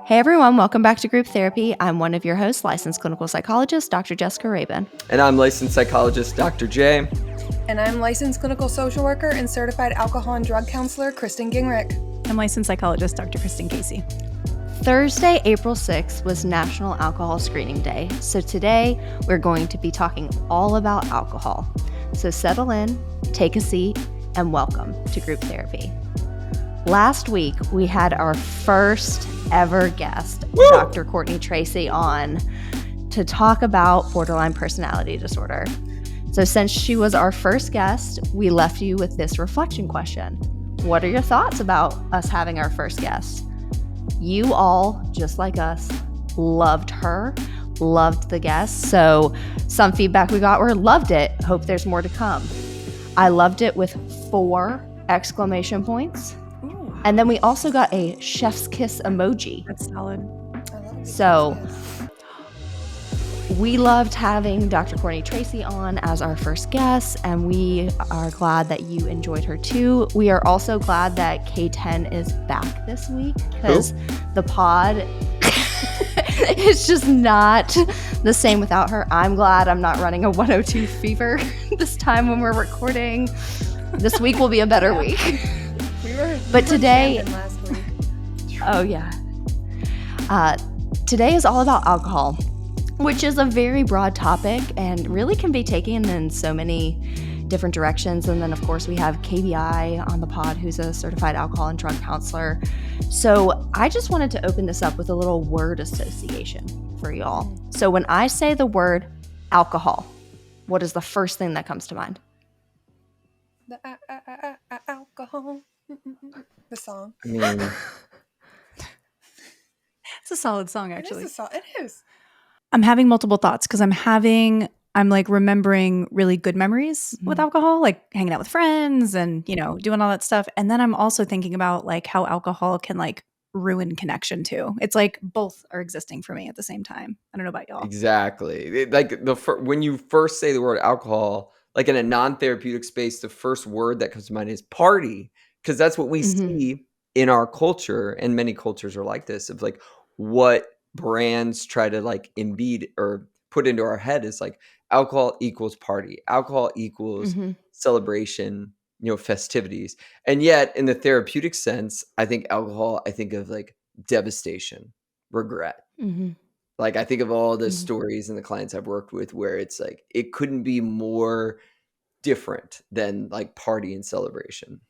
Hey everyone, welcome back to Group Therapy. I'm one of your hosts, licensed clinical psychologist, Dr. Jessica Rabon. And I'm licensed psychologist, Dr. J. And I'm licensed clinical social worker and certified alcohol and drug counselor, Kristen Gingrich. I'm licensed psychologist, Dr. Kristen Casey. Thursday, April 6th was National Alcohol Screening Day. So today we're going to be talking all about alcohol. So settle in, take a seat, and welcome to Group Therapy. Last week, we had our first ever guest, Dr. Courtney Tracy, on to talk about borderline personality disorder. So since she was our first guest, we left you with this reflection question. What are your thoughts about us having our first guest? You all, just like us, loved her, loved the guest. So some feedback we got were, loved it, hope there's more to come. I loved it with 4 exclamation points. And then we also got a chef's kiss emoji. That's solid. So we loved having Dr. Courtney Tracy on as our first guest, and we are glad that you enjoyed her too. We are also glad that K10 is back this week because the pod is just not the same without her. I'm glad I'm not running a 102 fever this time when we're recording. This week will be a better week. But today, last week. oh yeah. Today is all about alcohol, which is a very broad topic and really can be taken in so many different directions. And then of course we have KBI on the pod, who's a certified alcohol and drug counselor. So I just wanted to open this up with a little word association for y'all. So when I say the word alcohol, what is the first thing that comes to mind? The alcohol. The song. I mean, It's a solid song, actually. It is. I'm having multiple thoughts because I'm like remembering really good memories with alcohol, like hanging out with friends and, doing all that stuff. And then I'm also thinking about like how alcohol can like ruin connection too. It's like both are existing for me at the same time. I don't know about y'all. exactly. When you first say the word alcohol, like in a non-therapeutic space, the first word that comes to mind is party, because that's what we see in our culture, and many cultures are like this, of like what brands try to like embed or put into our head is like alcohol equals party, alcohol equals celebration, festivities. And yet in the therapeutic sense, I think of like devastation, regret. Like I think of all the stories and the clients I've worked with where it's like it couldn't be more different than like party and celebration.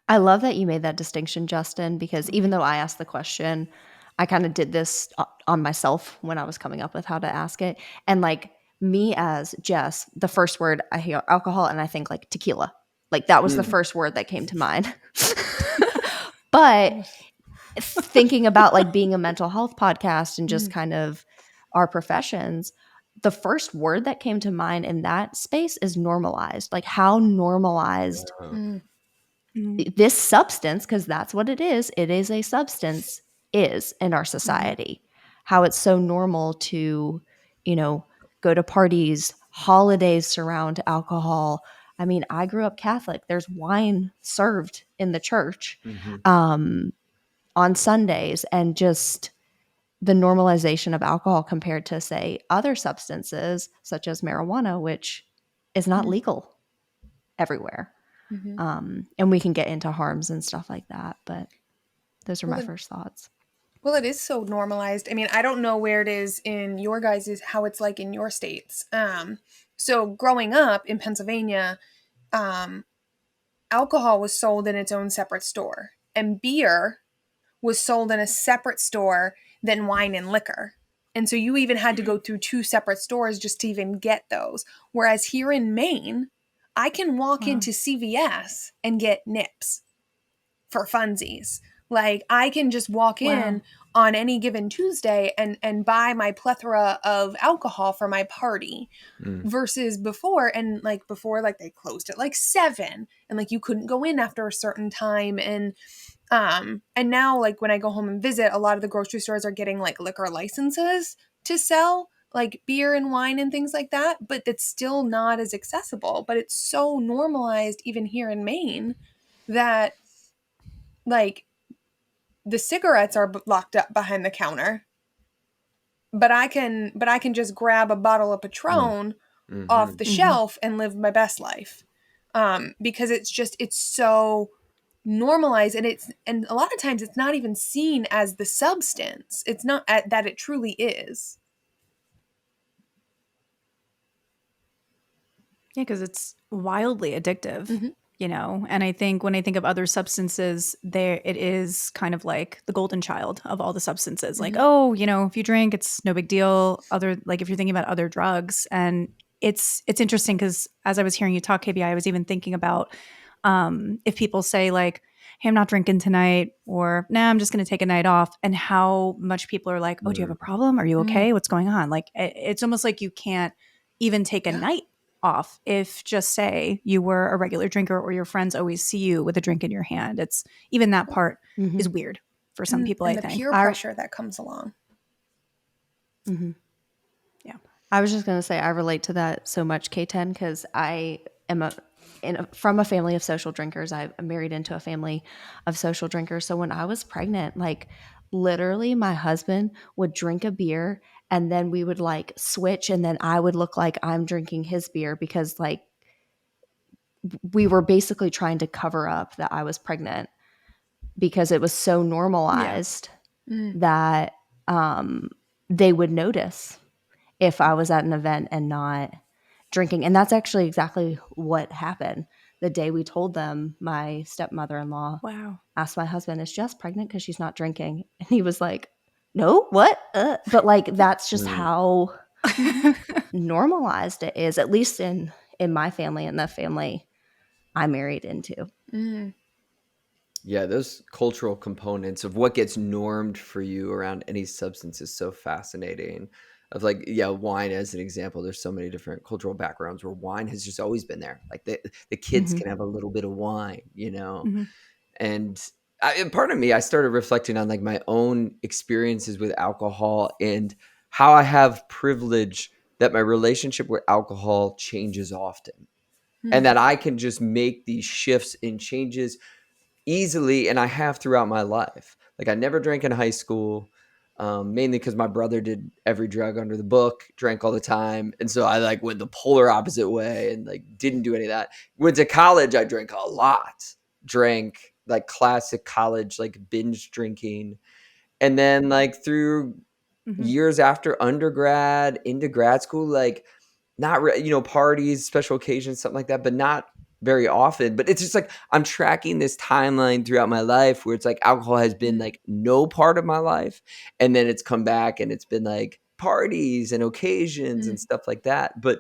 I love that you made that distinction, Justin, because even though I asked the question, I kind of did this on myself when I was coming up with how to ask it. And like me as Jess, the first word I hear alcohol and I think like tequila. Like that was the first word that came to mind. But thinking about like being a mental health podcast and just kind of our professions, the first word that came to mind in that space is normalized. Like how normalized this substance, because that's what it is a substance, is in our society. How it's so normal to, go to parties, holidays surround alcohol. I mean, I grew up Catholic. There's wine served in the church on Sundays, and just the normalization of alcohol compared to, say, other substances such as marijuana, which is not legal everywhere. And we can get into harms and stuff like that, but those are my first thoughts. Well, it is so normalized. I mean, I don't know where it is in your guys' how it's like in your states. So growing up in Pennsylvania, alcohol was sold in its own separate store, and beer was sold in a separate store than wine and liquor. And so you even had to go through 2 separate stores just to even get those. Whereas here in Maine, I can walk into CVS and get nips for funsies. Like I can just walk in on any given Tuesday and buy my plethora of alcohol for my party versus before. And like before, like they closed at like 7 and like you couldn't go in after a certain time. And now like when I go home and visit, a lot of the grocery stores are getting like liquor licenses to sell like beer and wine and things like that, but it's still not as accessible. But it's so normalized even here in Maine that like the cigarettes are locked up behind the counter, but I can just grab a bottle of Patron off the shelf and live my best life. Because it's so normalized, and a lot of times it's not even seen as the substance. It's not that it truly is. Yeah, because it's wildly addictive, you know? And I think when I think of other substances, there it is kind of like the golden child of all the substances. Like, oh, you know, if you drink, it's no big deal. Like if you're thinking about other drugs. And it's interesting because as I was hearing you talk, KBI, I was even thinking about if people say like, hey, I'm not drinking tonight, or nah, I'm just going to take a night off, and how much people are like, oh, do you have a problem? Are you okay? What's going on? Like, it's almost like you can't even take a night off if, just say, you were a regular drinker or your friends always see you with a drink in your hand. It's even that part is weird for some people, and I the think. peer pressure that comes along. Yeah. I was just going to say I relate to that so much, K10, because I am from a family of social drinkers. I'm married into a family of social drinkers. So when I was pregnant, like literally my husband would drink a beer and then we would like switch, and then I would look like I'm drinking his beer because like we were basically trying to cover up that I was pregnant because it was so normalized that they would notice if I was at an event and not drinking. And that's actually exactly what happened. The day we told them, my stepmother-in-law asked my husband, is Jess pregnant because she's not drinking? And he was like, no, what? But like, that's just how normalized it is, at least in my family and the family I married into. Yeah, those cultural components of what gets normed for you around any substance is so fascinating. Of like, yeah, wine as an example. There's so many different cultural backgrounds where wine has just always been there. Like the kids can have a little bit of wine, you know? And part of me, I started reflecting on like my own experiences with alcohol and how I have privilege that my relationship with alcohol changes often. And that I can just make these shifts and changes easily, and I have throughout my life. Like I never drank in high school, mainly because my brother did every drug under the book, drank all the time, and so I like went the polar opposite way and like didn't do any of that. Went to college, I drank a lot, drank like classic college like binge drinking, and then like through years after undergrad into grad school, like not parties, special occasions, something like that, but not very often. But it's just like I'm tracking this timeline throughout my life where it's like alcohol has been like no part of my life, and then it's come back and it's been like parties and occasions and stuff like that. But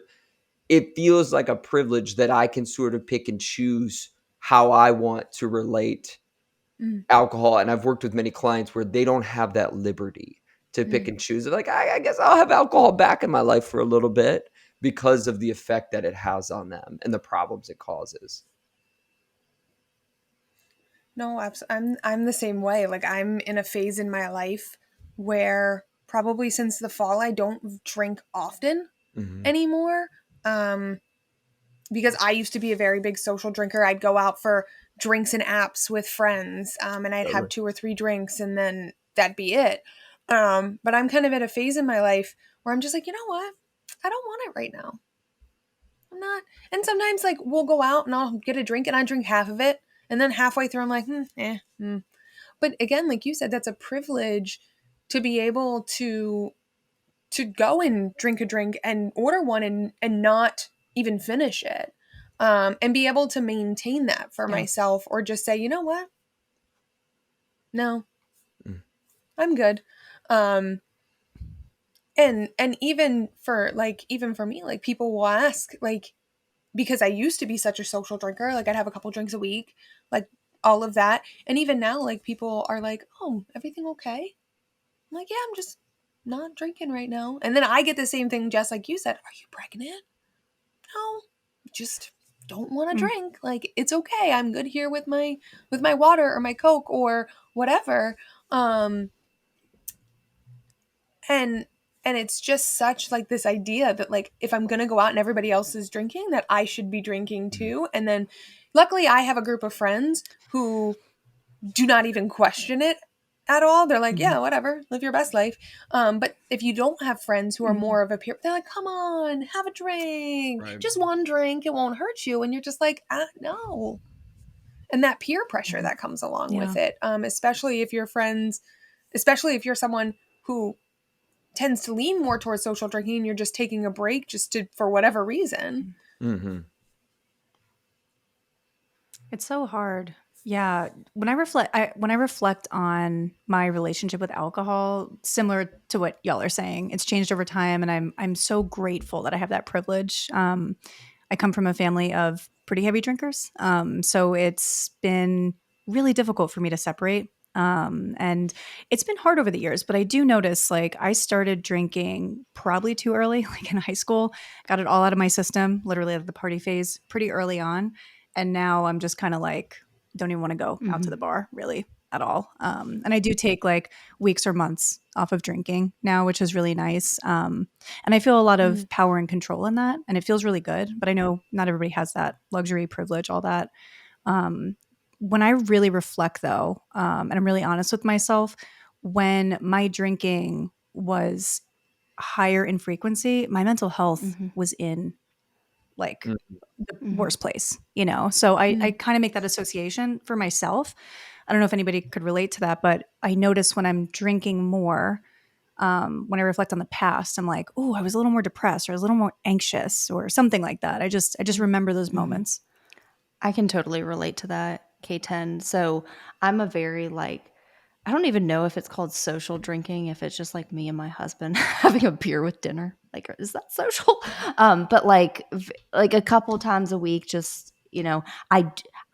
it feels like a privilege that I can sort of pick and choose how I want to relate alcohol. And I've worked with many clients where they don't have that liberty to pick and choose. They're like, I guess I'll have alcohol back in my life for a little bit because of the effect that it has on them and the problems it causes. No, I'm the same way. Like I'm in a phase in my life where probably since the fall I don't drink often anymore. Because I used to be a very big social drinker. I'd go out for drinks and apps with friends, and I'd have 2 or 3 drinks and then that'd be it. But I'm kind of at a phase in my life where I'm just like, you know what? I don't want it right now. I'm not. And sometimes like we'll go out and I'll get a drink and I drink half of it. And then halfway through I'm like, But again, like you said, that's a privilege to be able to go and drink a drink and order one and not even finish it. And be able to maintain that for myself, or just say, you know what? No, I'm good. And even for me, like people will ask, like, because I used to be such a social drinker, like I'd have a couple drinks a week, like all of that. And even now, like people are like, oh, everything okay? I'm like, yeah, I'm just not drinking right now. And then I get the same thing, just like you said. Are you pregnant? No, just don't want to drink. Like it's okay. I'm good here with my water or my Coke or whatever. And it's just such like this idea that like if I'm gonna go out and everybody else is drinking, that I should be drinking too. And then luckily I have a group of friends who do not even question it at all, they're like, yeah, whatever, live your best life. But if you don't have friends who are more of a peer, they're like, come on, have a drink, just one drink, it won't hurt you. And you're just like, no. And that peer pressure that comes along with it, especially if you're friends, especially if you're someone who tends to lean more towards social drinking and you're just taking a break for whatever reason. It's so hard. Yeah. When I reflect on my relationship with alcohol, similar to what y'all are saying, it's changed over time, and I'm so grateful that I have that privilege. I come from a family of pretty heavy drinkers, so it's been really difficult for me to separate. And it's been hard over the years, but I do notice, like, I started drinking probably too early, like in high school, got it all out of my system, literally at the party phase pretty early on. And now I'm just kind of like, don't even want to go out to the bar really at all. And I do take like weeks or months off of drinking now, which is really nice. And I feel a lot of power and control in that. And it feels really good. But I know not everybody has that luxury, privilege, all that. When I really reflect, though, and I'm really honest with myself, when my drinking was higher in frequency, my mental health was in like the worst place, you know? So I kind of make that association for myself. I don't know if anybody could relate to that, but I notice when I'm drinking more, when I reflect on the past, I'm like, oh, I was a little more depressed, or I was a little more anxious, or something like that. I just remember those moments. I can totally relate to that, K10. So I'm a very I don't even know if it's called social drinking, if it's just like me and my husband having a beer with dinner. Like, is that social? But like a couple times a week, just, you know,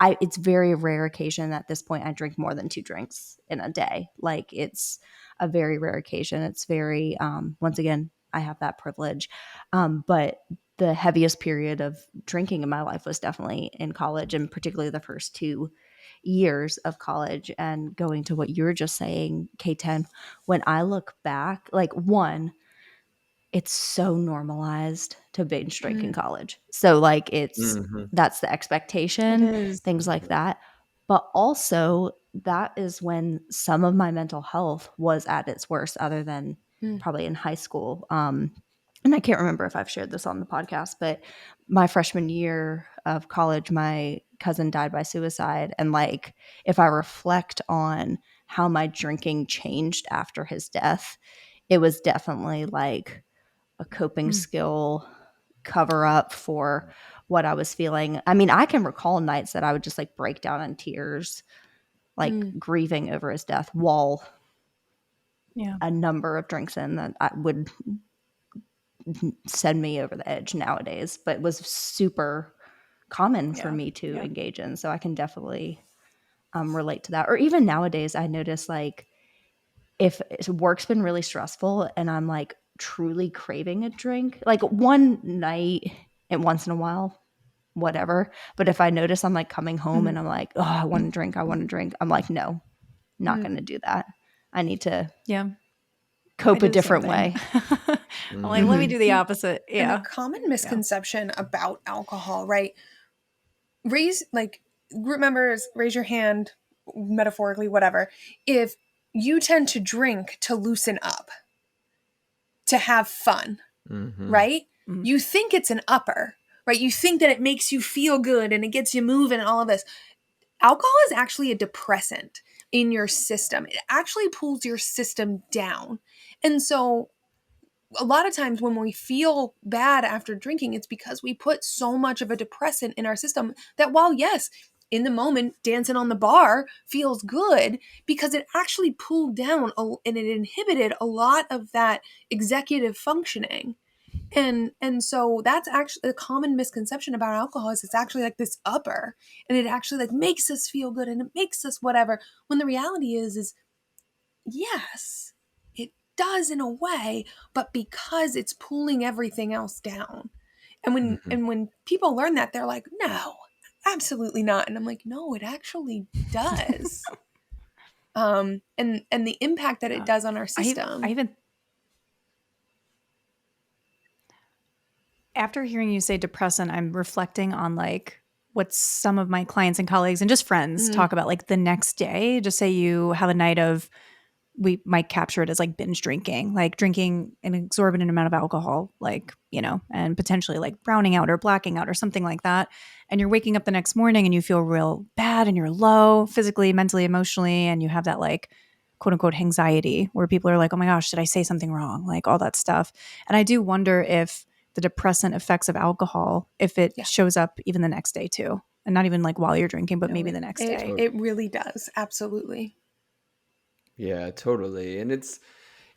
it's very rare occasion at this point I drink more than 2 drinks in a day. Like, it's a very rare occasion. It's very, once again, I have that privilege. But the heaviest period of drinking in my life was definitely in college, and particularly the first 2 years of college. And going to what you were just saying, K10, when I look back, like, one, it's so normalized to binge drink in college. So like that's the expectation, things like that. But also that is when some of my mental health was at its worst, other than probably in high school. And I can't remember if I've shared this on the podcast, but my freshman year of college, my cousin died by suicide. And like, if I reflect on how my drinking changed after his death, it was definitely like a coping skill, cover up for what I was feeling. I mean, I can recall nights that I would just like break down in tears, like grieving over his death, while a number of drinks in that I would send me over the edge nowadays, but it was super common for me to engage in. So I can definitely relate to that. Or even nowadays, I notice like if work's been really stressful and I'm like truly craving a drink, like one night and once in a while, whatever. But if I notice I'm like coming home and I'm like, oh, I want to drink, I'm like, no, not going to do that. I need to cope a different way. I'm like, let me do the opposite. And a common misconception about alcohol, right? Group members, raise your hand, metaphorically, whatever. If you tend to drink to loosen up, to have fun, right? You think it's an upper, right? You think that it makes you feel good and it gets you moving and all of this. Alcohol is actually a depressant in your system. It actually pulls your system down. And so a lot of times when we feel bad after drinking, it's because we put so much of a depressant in our system that while, yes, in the moment, dancing on the bar feels good, because it actually pulled down and it inhibited a lot of that executive functioning. And so that's actually a common misconception about alcohol, is it's actually like this upper, and it actually like makes us feel good and it makes us whatever. When the reality is yes, it does in a way, but because it's pulling everything else down. And when people learn that, they're like, no, absolutely not. And I'm like, no, it actually does. And the impact that it does on our system. I even after hearing you say depressant, I'm reflecting on like what some of my clients and colleagues and just friends talk about, like the next day. Just say you have a night of we might capture it as like binge drinking, like drinking an exorbitant amount of alcohol, like, you know, and potentially like browning out or blacking out or something like that. And you're waking up the next morning and you feel real bad and you're low physically, mentally, emotionally. And you have that like quote unquote anxiety where people are like, oh my gosh, did I say something wrong? Like all that stuff. And I do wonder if the depressant effects of alcohol, if it shows up even the next day too. And not even like while you're drinking, but maybe the next day. It really does. Absolutely. Yeah, totally. And it's,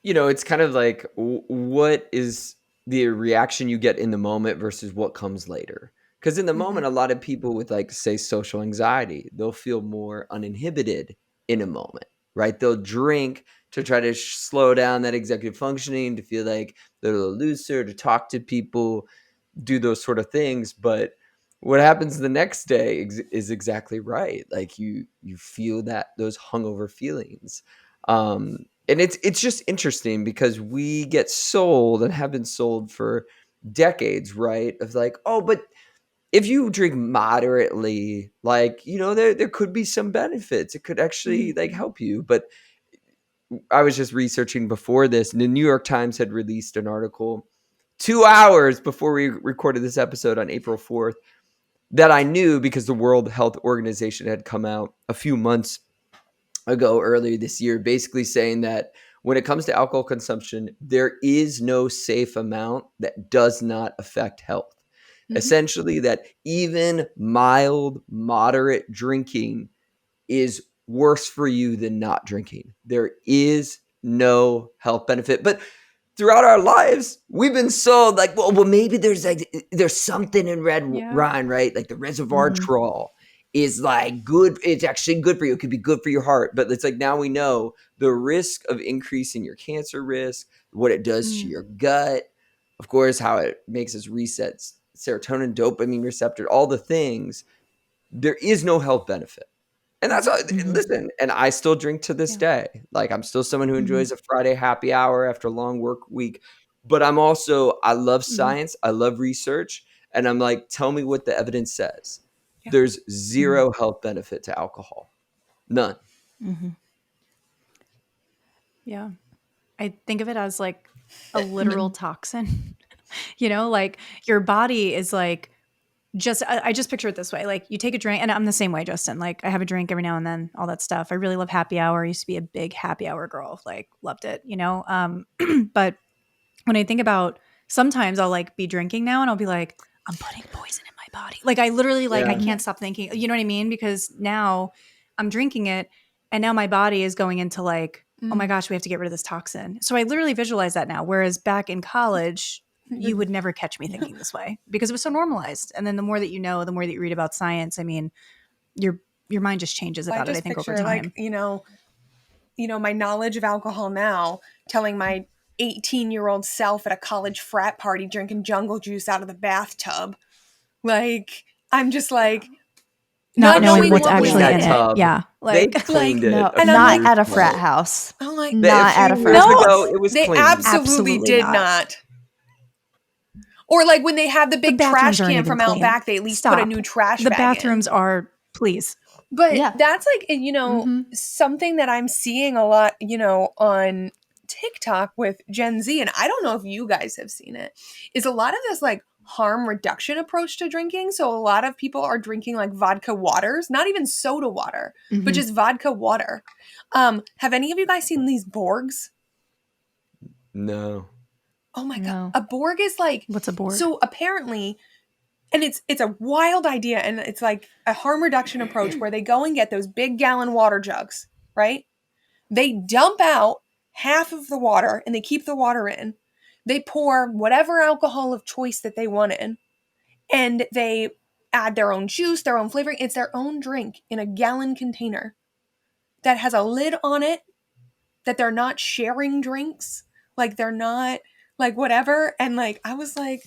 you know, it's kind of like what is the reaction you get in the moment versus what comes later? Because in the moment, a lot of people with like, say, social anxiety, they'll feel more uninhibited in a moment, right? They'll drink to try to slow down that executive functioning, to feel like they're a little looser, to talk to people, do those sort of things. But what happens the next day is exactly right. Like you feel those hungover feelings. And it's just interesting because we get sold and have been sold for decades, right? Of like, oh, but if you drink moderately, like, you know, there could be some benefits. It could actually like help you. But I was just researching before this, and the New York Times had released an article 2 hours before we recorded this episode on April 4th that I knew because the World Health Organization had come out a few months ago earlier this year, basically saying that when it comes to alcohol consumption, there is no safe amount that does not affect health. Essentially, that even mild, moderate drinking is worse for you than not drinking. There is no health benefit. But throughout our lives, we've been sold like, well, maybe there's something in red wine, right? Like the resveratrol is like good. It's actually good for you. It could be good for your heart. But it's like now we know the risk of increasing your cancer risk, what it does to your gut, of course, how it makes us reset serotonin, dopamine receptor, all the things. There is no health benefit. And that's all, listen, and I still drink to this day. Like I'm still someone who enjoys a Friday happy hour after a long work week. But I love science. I love research. And I'm like, tell me what the evidence says. There's zero health benefit to alcohol. None. Yeah. I think of it as like a literal toxin. You know, like your body is like, I just picture it this way. Like you take a drink, and I'm the same way, Justin. Like I have a drink every now and then, all that stuff. I really love happy hour. I used to be a big happy hour girl, like loved it, you know? But when I think about, sometimes I'll like be drinking now and I'll be like, I'm putting poison in my body. Like I literally like, I can't stop thinking, you know what I mean? Because now I'm drinking it and now my body is going into like, oh my gosh, we have to get rid of this toxin. So I literally visualize that now. Whereas back in college, you would never catch me thinking this way because it was so normalized. And then the more that you know, the more that you read about science, I mean, your mind just changes about it, I think, over time. Like, you know, my knowledge of alcohol now, telling my 18-year-old self at a college frat party drinking jungle juice out of the bathtub. Like, I'm just like, not knowing what's actually in it. Yeah. Like, they cleaned it. No, and not at a frat house. I'm like, not at a frat house. It was they clean. absolutely did not. Or like when they have the big trash can from out back, they at least put a new trash bag in. The bathrooms are, please. But that's like, you know, something that I'm seeing a lot, you know, on TikTok with Gen Z, and I don't know if you guys have seen it, is a lot of this like harm reduction approach to drinking. So a lot of people are drinking like vodka waters, not even soda water, but just vodka water. Have any of you guys seen these Borgs? No. Oh my God. A Borg is like... What's a Borg? So apparently, and it's a wild idea, and it's like a harm reduction approach where they go and get those big gallon water jugs, right? They dump out half of the water and they keep the water in. They pour whatever alcohol of choice that they want in, and they add their own juice, their own flavoring. It's their own drink in a gallon container that has a lid on it, that they're not sharing drinks. Like they're not... like whatever. And like, I was like,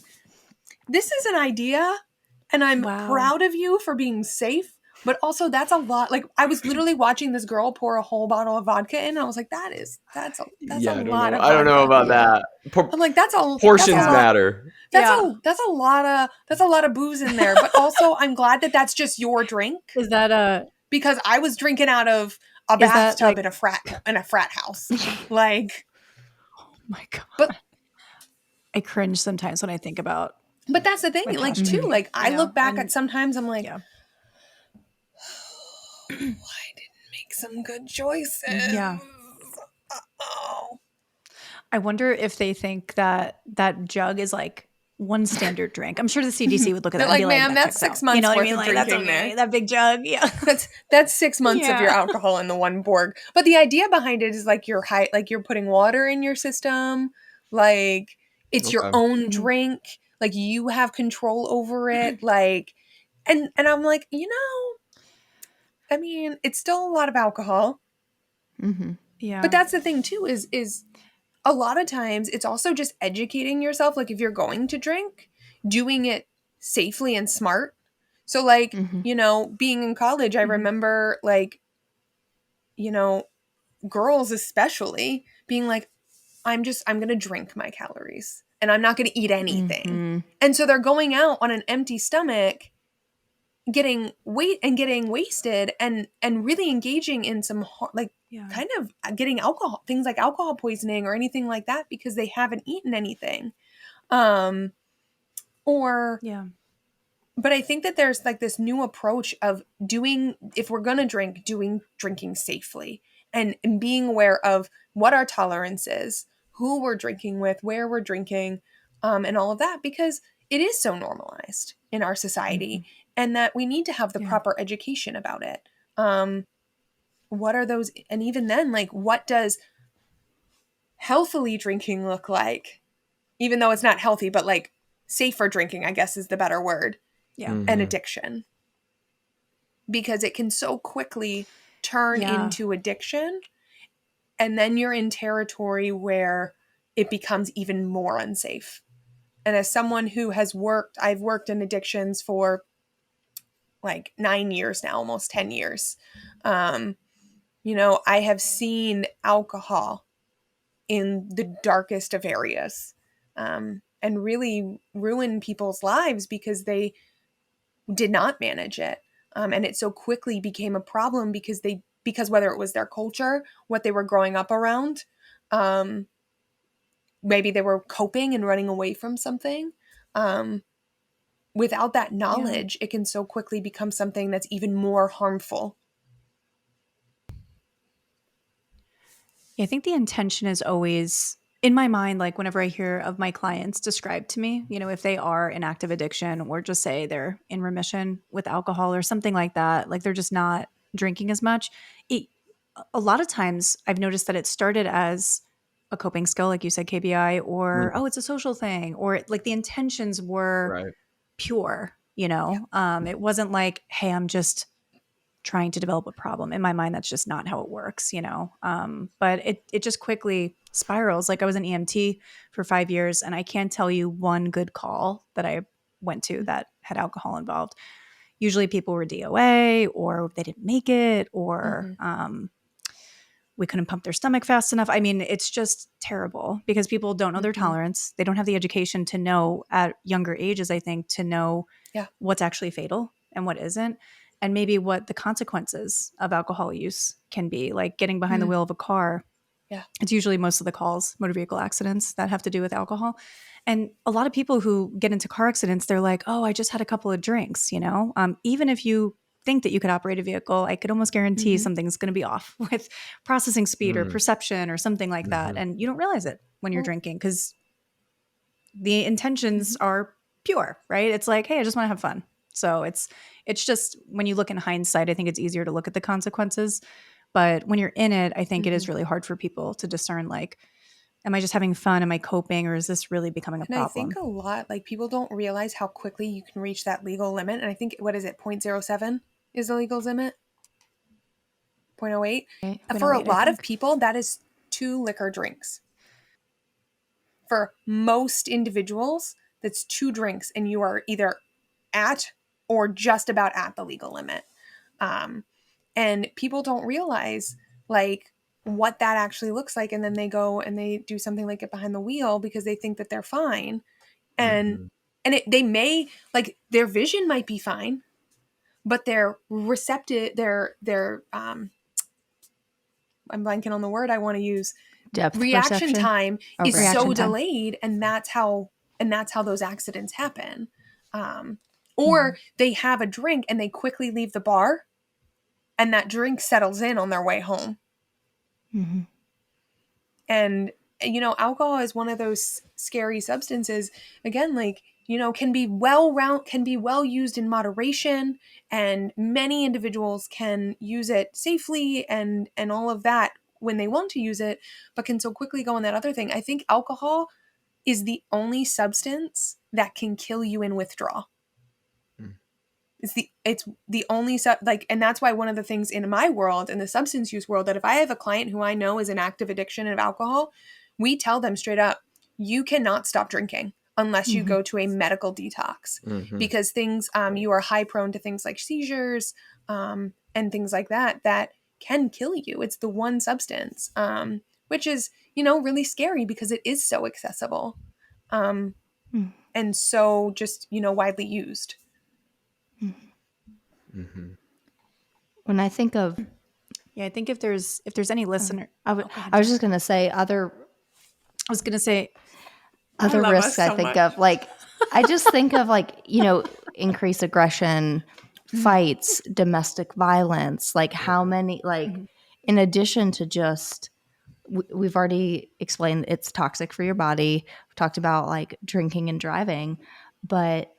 this is an idea and I'm proud of you for being safe, but also that's a lot. Like I was literally watching this girl pour a whole bottle of vodka in, and I was like, that's a lot of vodka. I don't know about that. I'm like, portions matter. That's a lot of booze in there, but also I'm glad that that's just your drink. Is that because I was drinking out of a Is that, bathtub like- in a frat house. Like, Oh my God. But- I cringe sometimes when I think about but that's the thing, my like, past too, drinking, like, I you know? look back And- at sometimes I'm like, yeah. I didn't make some good choices. Yeah. Oh. I wonder if they think that that jug is like one standard drink. I'm sure the CDC would look at They're that and be like, like, "Ma'am, that that's checks 6 out." months You know what I worth mean? of Like, that's drinking okay. there. That big jug. Yeah. That's 6 months of your Yeah. alcohol in the one Borg. But the idea behind it is like you're putting water in your system, like it's your Okay. own Mhm. drink, like you have control over it, like, and I'm like, I mean, it's still a lot of alcohol, Mm-hmm. Yeah. but that's the thing too, is a lot of times it's also just educating yourself. Like if you're going to drink, doing it safely and smart. So like, Mm-hmm. being in college, I Mhm. remember like, girls especially being like, I'm going to drink my calories and I'm not going to eat anything. Mm-hmm. And so they're going out on an empty stomach, getting wasted and really engaging in some Yeah. kind of getting things like alcohol poisoning or anything like that because they haven't eaten anything. Or Yeah. But I think that there's like this new approach of if we're going to drink, drinking safely and being aware of what our tolerance is, who we're drinking with, where we're drinking, and all of that, because it is so normalized in our society and that we need to have the Yeah. proper education about it. What are those? And even then, like, what does healthily drinking look like? Even though it's not healthy, but like safer drinking, I guess is the better word. Yeah. An addiction, because it can so quickly turn Yeah. into addiction, and then you're in territory where it becomes even more unsafe. And as someone who I've worked in addictions for like 9 years now, almost 10 years. I have seen alcohol in the darkest of areas, and really ruin people's lives because they did not manage it. And it so quickly became a problem because whether it was their culture, what they were growing up around, maybe they were coping and running away from something. Without that knowledge, it can so quickly become something that's even more harmful. I think the intention is always in my mind, like whenever I hear of my clients described to me, if they are in active addiction or just say they're in remission with alcohol or something like that, like they're just not drinking as much. A lot of times I've noticed that it started as a coping skill, like you said, KBI, or, oh, it's a social thing, or like the intentions were Right. pure, it wasn't like, hey, I'm just trying to develop a problem. In my mind, that's just not how it works, but it just quickly spirals. Like I was an EMT for 5 years, and I can't tell you one good call that I went to that had alcohol involved. Usually people were DOA, or they didn't make it, or we couldn't pump their stomach fast enough. I mean, it's just terrible because people don't know their tolerance. They don't have the education to know at younger ages, I think, to know what's actually fatal and what isn't, and maybe what the consequences of alcohol use can be, like getting behind the wheel of a car. Yeah. It's usually most of the calls, motor vehicle accidents that have to do with alcohol. And a lot of people who get into car accidents, they're like, oh, I just had a couple of drinks, even if you think that you could operate a vehicle, I could almost guarantee something's going to be off with processing speed or perception or something like that. And you don't realize it when you're drinking because the intentions are pure, right? It's like, hey, I just want to have fun. So it's just when you look in hindsight, I think it's easier to look at the consequences. But when you're in it, I think it is really hard for people to discern, like, am I just having fun? Am I coping? Or is this really becoming a problem? I think a lot, like, people don't realize how quickly you can reach that legal limit. And I think, what is it, 0.07 is the legal limit? 0.08? For a lot of people, that is 2 liquor drinks. For most individuals, that's 2 drinks, and you are either at or just about at the legal limit. And people don't realize, like, what that actually looks like, and then they go and they do something like get behind the wheel because they think that they're fine, and they may, like, their vision might be fine, but their I'm blanking on the word I want to use. Depth Reaction perception? time Oh, is reaction so time. delayed, and that's how those accidents happen. Or they have a drink and they quickly leave the bar, and that drink settles in on their way home. Mm-hmm. And alcohol is one of those scary substances, again, like, can be well used in moderation, and many individuals can use it safely and all of that when they want to use it, but can so quickly go on that other thing. I think alcohol is the only substance that can kill you in withdrawal. It's the only and that's why one of the things in my world, in the substance use world, that if I have a client who I know is in active addiction of alcohol, we tell them straight up, you cannot stop drinking unless you go to a medical detox, because things, you are high prone to things like seizures, and things like that can kill you. It's the one substance, which is, really scary because it is so accessible, and so just, widely used. When I think of, Yeah, I think if there's any listener, I was just going to say other risks I think of, like, I just think of, like, increased aggression, fights, domestic violence, like how many, like, in addition to just, we've already explained it's toxic for your body. We've talked about like drinking and driving, but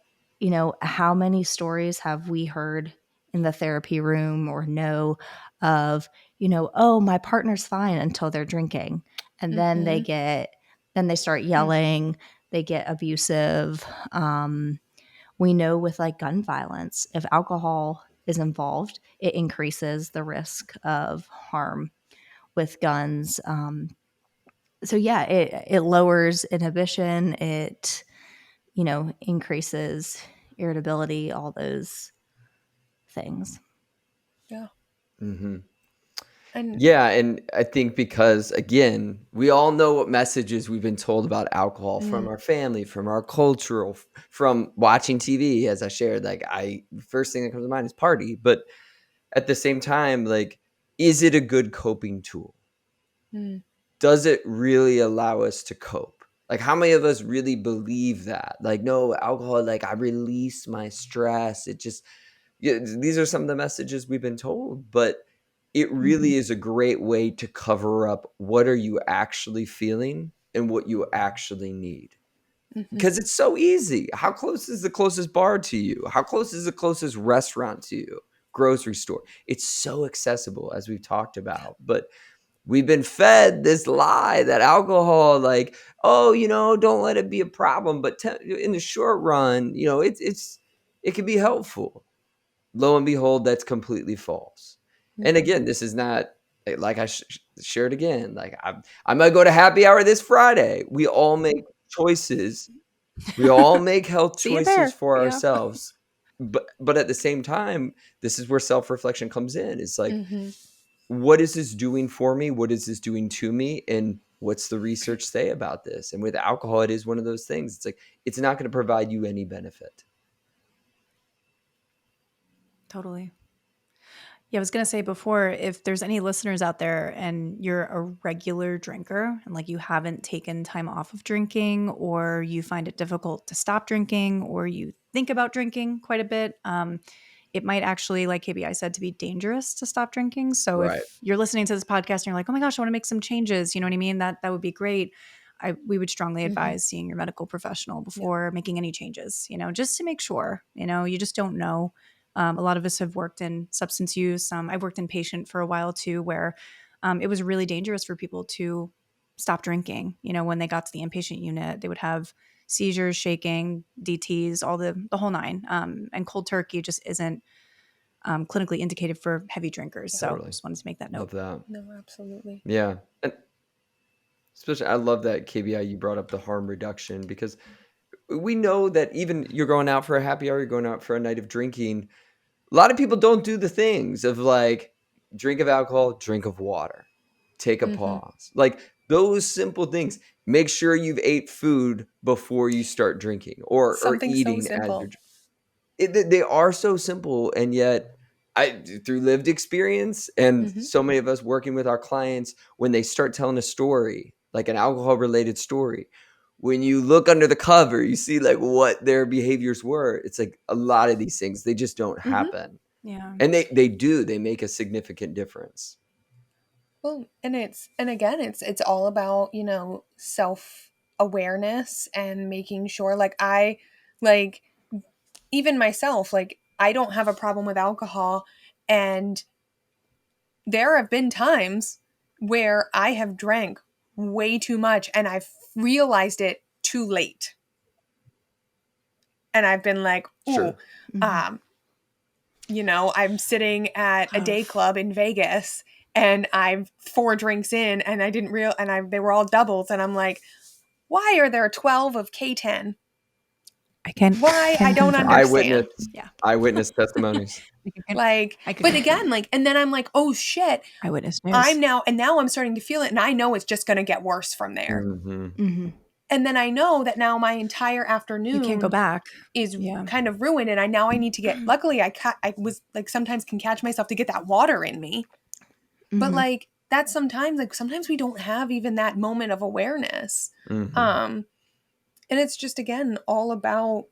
how many stories have we heard in the therapy room or know of, oh, my partner's fine until they're drinking. And then they start yelling, they get abusive. We know with like gun violence, if alcohol is involved, it increases the risk of harm with guns. So yeah, it lowers inhibition. It, increases irritability, all those things. Yeah. Yeah, and I think because, again, we all know what messages we've been told about alcohol from our family, from our culture, from watching TV, as I shared. Like, first thing that comes to mind is party. But at the same time, like, is it a good coping tool? Does it really allow us to cope? Like, how many of us really believe that? Like, no, alcohol, like, I release my stress. It just, these are some of the messages we've been told, but it really is a great way to cover up what are you actually feeling and what you actually need. Because it's so easy. How close is the closest bar to you? How close is the closest restaurant to you? Grocery store. It's so accessible, as we've talked about. But we've been fed this lie that alcohol, like, oh, don't let it be a problem. But in the short run, it can be helpful. Lo and behold, that's completely false. And again, this is not, like I shared again, like I might go to happy hour this Friday. We all make choices. We all make health choices for ourselves. But at the same time, this is where self-reflection comes in. It's like, what is this doing for me? What is this doing to me? And what's the research say about this? And with alcohol, it is one of those things. It's like, it's not going to provide you any benefit. Totally. Yeah, I was going to say before, if there's any listeners out there and you're a regular drinker and like you haven't taken time off of drinking, or you find it difficult to stop drinking, or you think about drinking quite a bit, it might actually, like KBI said, to be dangerous to stop drinking. So if you're listening to this podcast and you're like, oh my gosh, I want to make some changes, you know what I mean? That would be great. We would strongly advise seeing your medical professional before making any changes, just to make sure, you just don't know. A lot of us have worked in substance use. I've worked inpatient for a while too, where it was really dangerous for people to stop drinking. When they got to the inpatient unit, they would have seizures, shaking, DTs, all the whole nine. And cold turkey just isn't clinically indicated for heavy drinkers. So just wanted to make that note. Love that. No, absolutely. Yeah. And especially, I love that, KBI, you brought up the harm reduction, because we know that even you're going out for a happy hour, you're going out for a night of drinking. A lot of people don't do the things of like, drink of alcohol, drink of water, take a pause. Like those simple things. Make sure you've ate food before you start drinking or eating. So simple. They are so simple, and yet through lived experience and Mhm. so many of us working with our clients, when they start telling a story, like an alcohol related story, when you look under the cover, you see like what their behaviors were. It's like a lot of these things, they just don't happen. Yeah. And they make a significant difference. Well, and again, it's all about, self-awareness and making sure, like even myself, like I don't have a problem with alcohol, and there have been times where I have drank way too much and I've realized it too late. And I've been like, ooh, Sure. I'm sitting at a day club in Vegas and I'm 4 drinks in and I didn't they were all doubles. And I'm like, why are there 12 of K10? I can. Why? I don't confirm. understand. Eyewitness testimonies. But again, and then I'm like, oh shit, Eyewitness news. now I'm starting to feel it, and I know it's just going to get worse from there. And then I know that now my entire afternoon You can't go back. is kind of ruined, and I need to get. Luckily, I was like sometimes can catch myself to get that water in me, but like that's sometimes we don't have even that moment of awareness. And it's just, again, all about,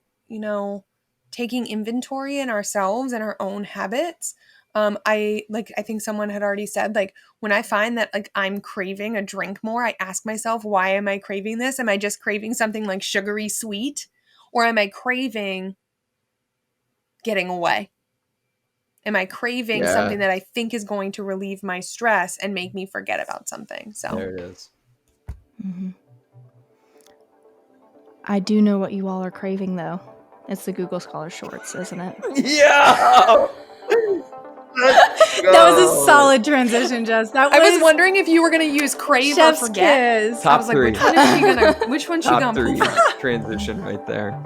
taking inventory in ourselves and our own habits. I think someone had already said, like, when I find that like I'm craving a drink more, I ask myself, why am I craving this? Am I just craving something like sugary sweet? Or am I craving getting away? Am I craving something that I think is going to relieve my stress and make me forget about something? So there it is. I do know what you all are craving, though. It's the Google Scholar Shorts, isn't it? Yeah. That was a solid transition, Jess. I was wondering if you were going to use crave or forget. Top I was like, 3. which one's she going to pull from? Transition right there.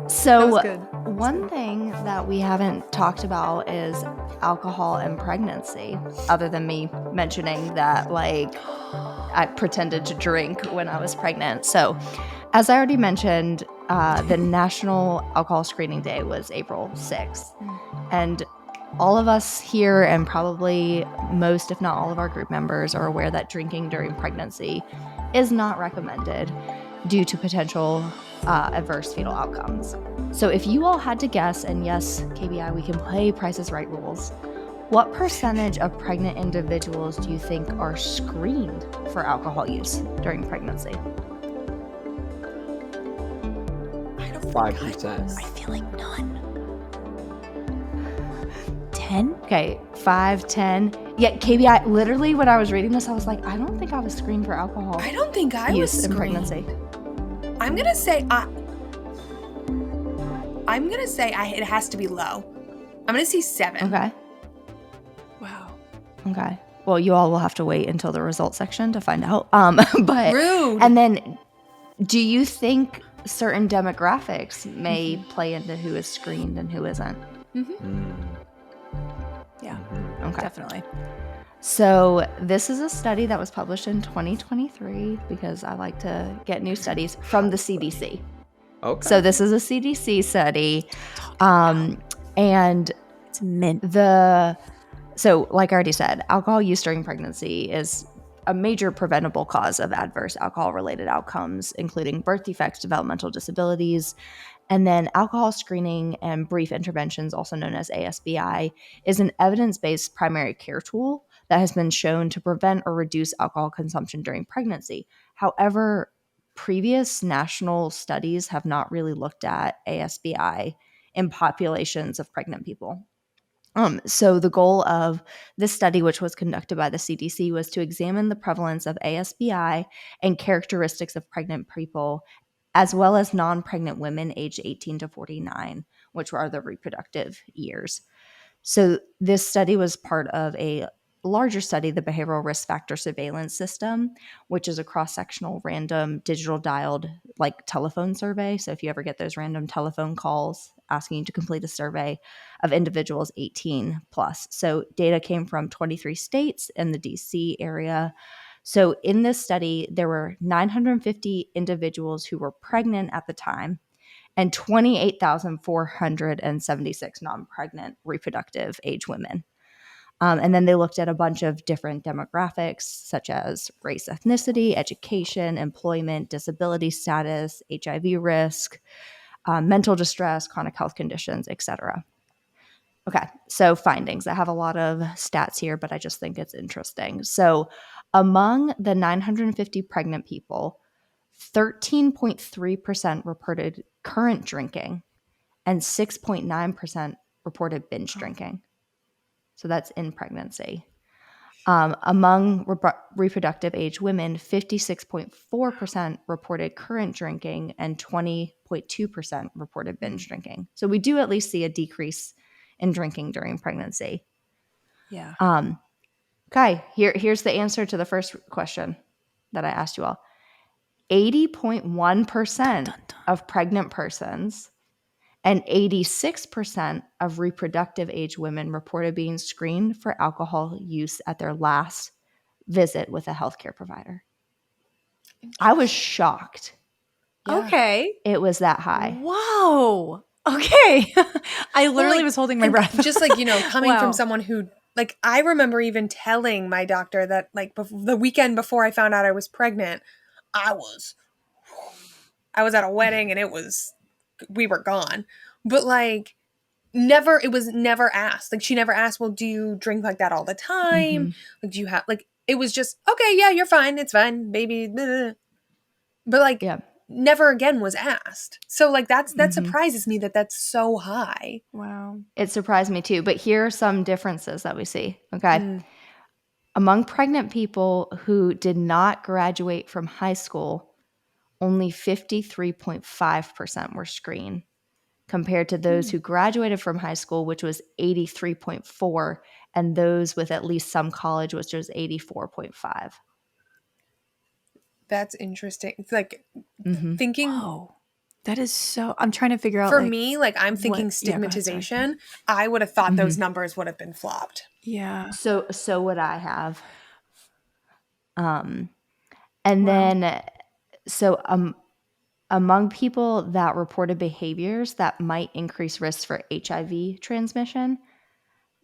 So one thing that we haven't talked about is alcohol and pregnancy, other than me mentioning that like I pretended to drink when I was pregnant. So as I already mentioned, the National Alcohol Screening Day was April 6th. And all of us here, and probably most, if not all of our group members, are aware that drinking during pregnancy is not recommended due to potential adverse fetal outcomes. So if you all had to guess, and yes, KBI, we can play Price is Right rules, what percentage of pregnant individuals do you think are screened for alcohol use during pregnancy? 5%. I feel like none. 10? Okay, 5, 10. Yeah, KBI, literally when I was reading this, I was like, I don't think I was screened for alcohol I don't think I was use in screened. pregnancy. I'm gonna say it has to be low. I'm gonna say 7. Okay. Wow. Okay. Well, you all will have to wait until the results section to find out. But Rude. And then, do you think certain demographics may play into who is screened and who isn't? Yeah. Okay. Definitely. So this is a study that was published in 2023, because I like to get new studies from the CDC. Okay. So this is a CDC study, and It's mint. So like I already said, alcohol use during pregnancy is a major preventable cause of adverse alcohol-related outcomes, including birth defects, developmental disabilities. And then alcohol screening and brief interventions, also known as ASBI, is an evidence-based primary care tool that has been shown to prevent or reduce alcohol consumption during pregnancy. However, previous national studies have not really looked at ASBI in populations of pregnant people. So the goal of this study, which was conducted by the CDC, was to examine the prevalence of ASBI and characteristics of pregnant people, as well as non-pregnant women aged 18 to 49, which are the reproductive years. So this study was part of a larger study, the Behavioral Risk Factor Surveillance System, which is a cross-sectional random digital dialed like telephone survey. So if you ever get those random telephone calls asking you to complete a survey of individuals 18 plus. So data came from 23 states and the DC area. So in this study, there were 950 individuals who were pregnant at the time, and 28,476 non-pregnant reproductive age women. And then they looked at a bunch of different demographics such as race, ethnicity, education, employment, disability status, HIV risk, mental distress, chronic health conditions, etc. Okay, so findings. I have a lot of stats here, but I just think it's interesting. So among the 950 pregnant people, 13.3% reported current drinking and 6.9% reported binge drinking. So that's in pregnancy. Among reproductive age women, 56.4% reported current drinking and 20.2% reported binge drinking. So we do at least see a decrease in drinking during pregnancy. Yeah. Okay, here's the answer to the first question that I asked you all. 80.1% of pregnant persons and 86% of reproductive age women reported being screened for alcohol use at their last visit with a healthcare provider. I was shocked. Yeah. Okay. It was that high. Whoa. Okay. I literally was holding my breath. Just like, coming Wow. from someone who, like, I remember even telling my doctor that, like, the weekend before I found out I was pregnant, I was at a wedding and we were gone. But, like, it was never asked. Like, she never asked, well, do you drink like that all the time? Mhm. Like, do you have, like, it was just, okay, yeah, you're fine. It's fine, baby. Blah, blah. But, like, Yeah. never again was asked. So, like, that Mhm. surprises me that that's so high. Wow. It surprised me too. But here are some differences that we see. Okay. Among pregnant people who did not graduate from high school, only 53.5% were screened, compared to those who graduated from high school, which was 83.4%, and those with at least some college, which was 84.5%. That's interesting. It's like Mhm. thinking Whoa. That is so. I'm trying to figure out. for like, me, like I'm thinking what- yeah, go ahead, sorry. stigmatization. I would have thought those numbers would have been flopped. Yeah. So would I have. And Wow. then, so among people that reported behaviors that might increase risks for HIV transmission,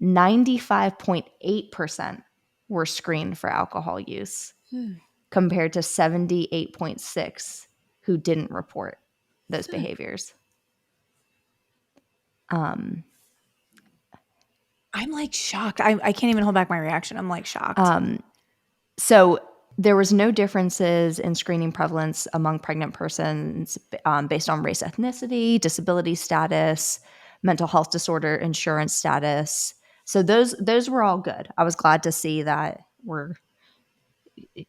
95.8% were screened for alcohol use, compared to 78.6% who didn't report those behaviors. I'm like shocked. I can't even hold back my reaction. I'm like shocked. So there was no differences in screening prevalence among pregnant persons based on race, ethnicity, disability status, mental health disorder, insurance status. So those were all good. I was glad to see that we're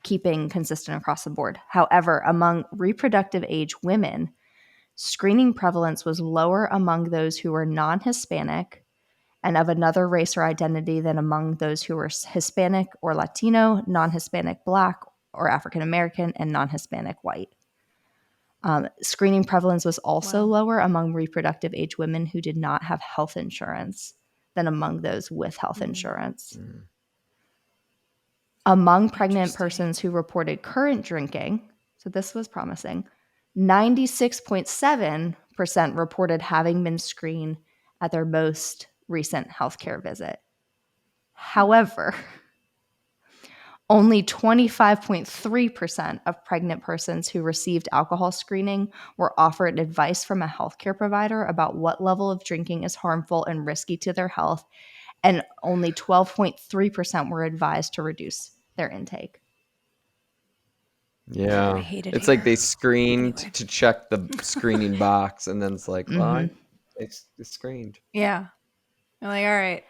keeping consistent across the board. However, among reproductive age women, screening prevalence was lower among those who were non-Hispanic and of another race or identity than among those who were Hispanic or Latino, non-Hispanic Black or African American, and non-Hispanic white. Screening prevalence was also lower among reproductive age women who did not have health insurance than among those with health insurance. Among pregnant persons who reported current drinking, so this was promising, 96.7% reported having been screened at their most recent healthcare visit. However, only 25.3% of pregnant persons who received alcohol screening were offered advice from a healthcare provider about what level of drinking is harmful and risky to their health, and only 12.3% were advised to reduce their intake. Yeah. I hate it It's here. like they screened Anyway. to check the screening box, and then it's like, well, it's screened. Yeah. I'm like, all right.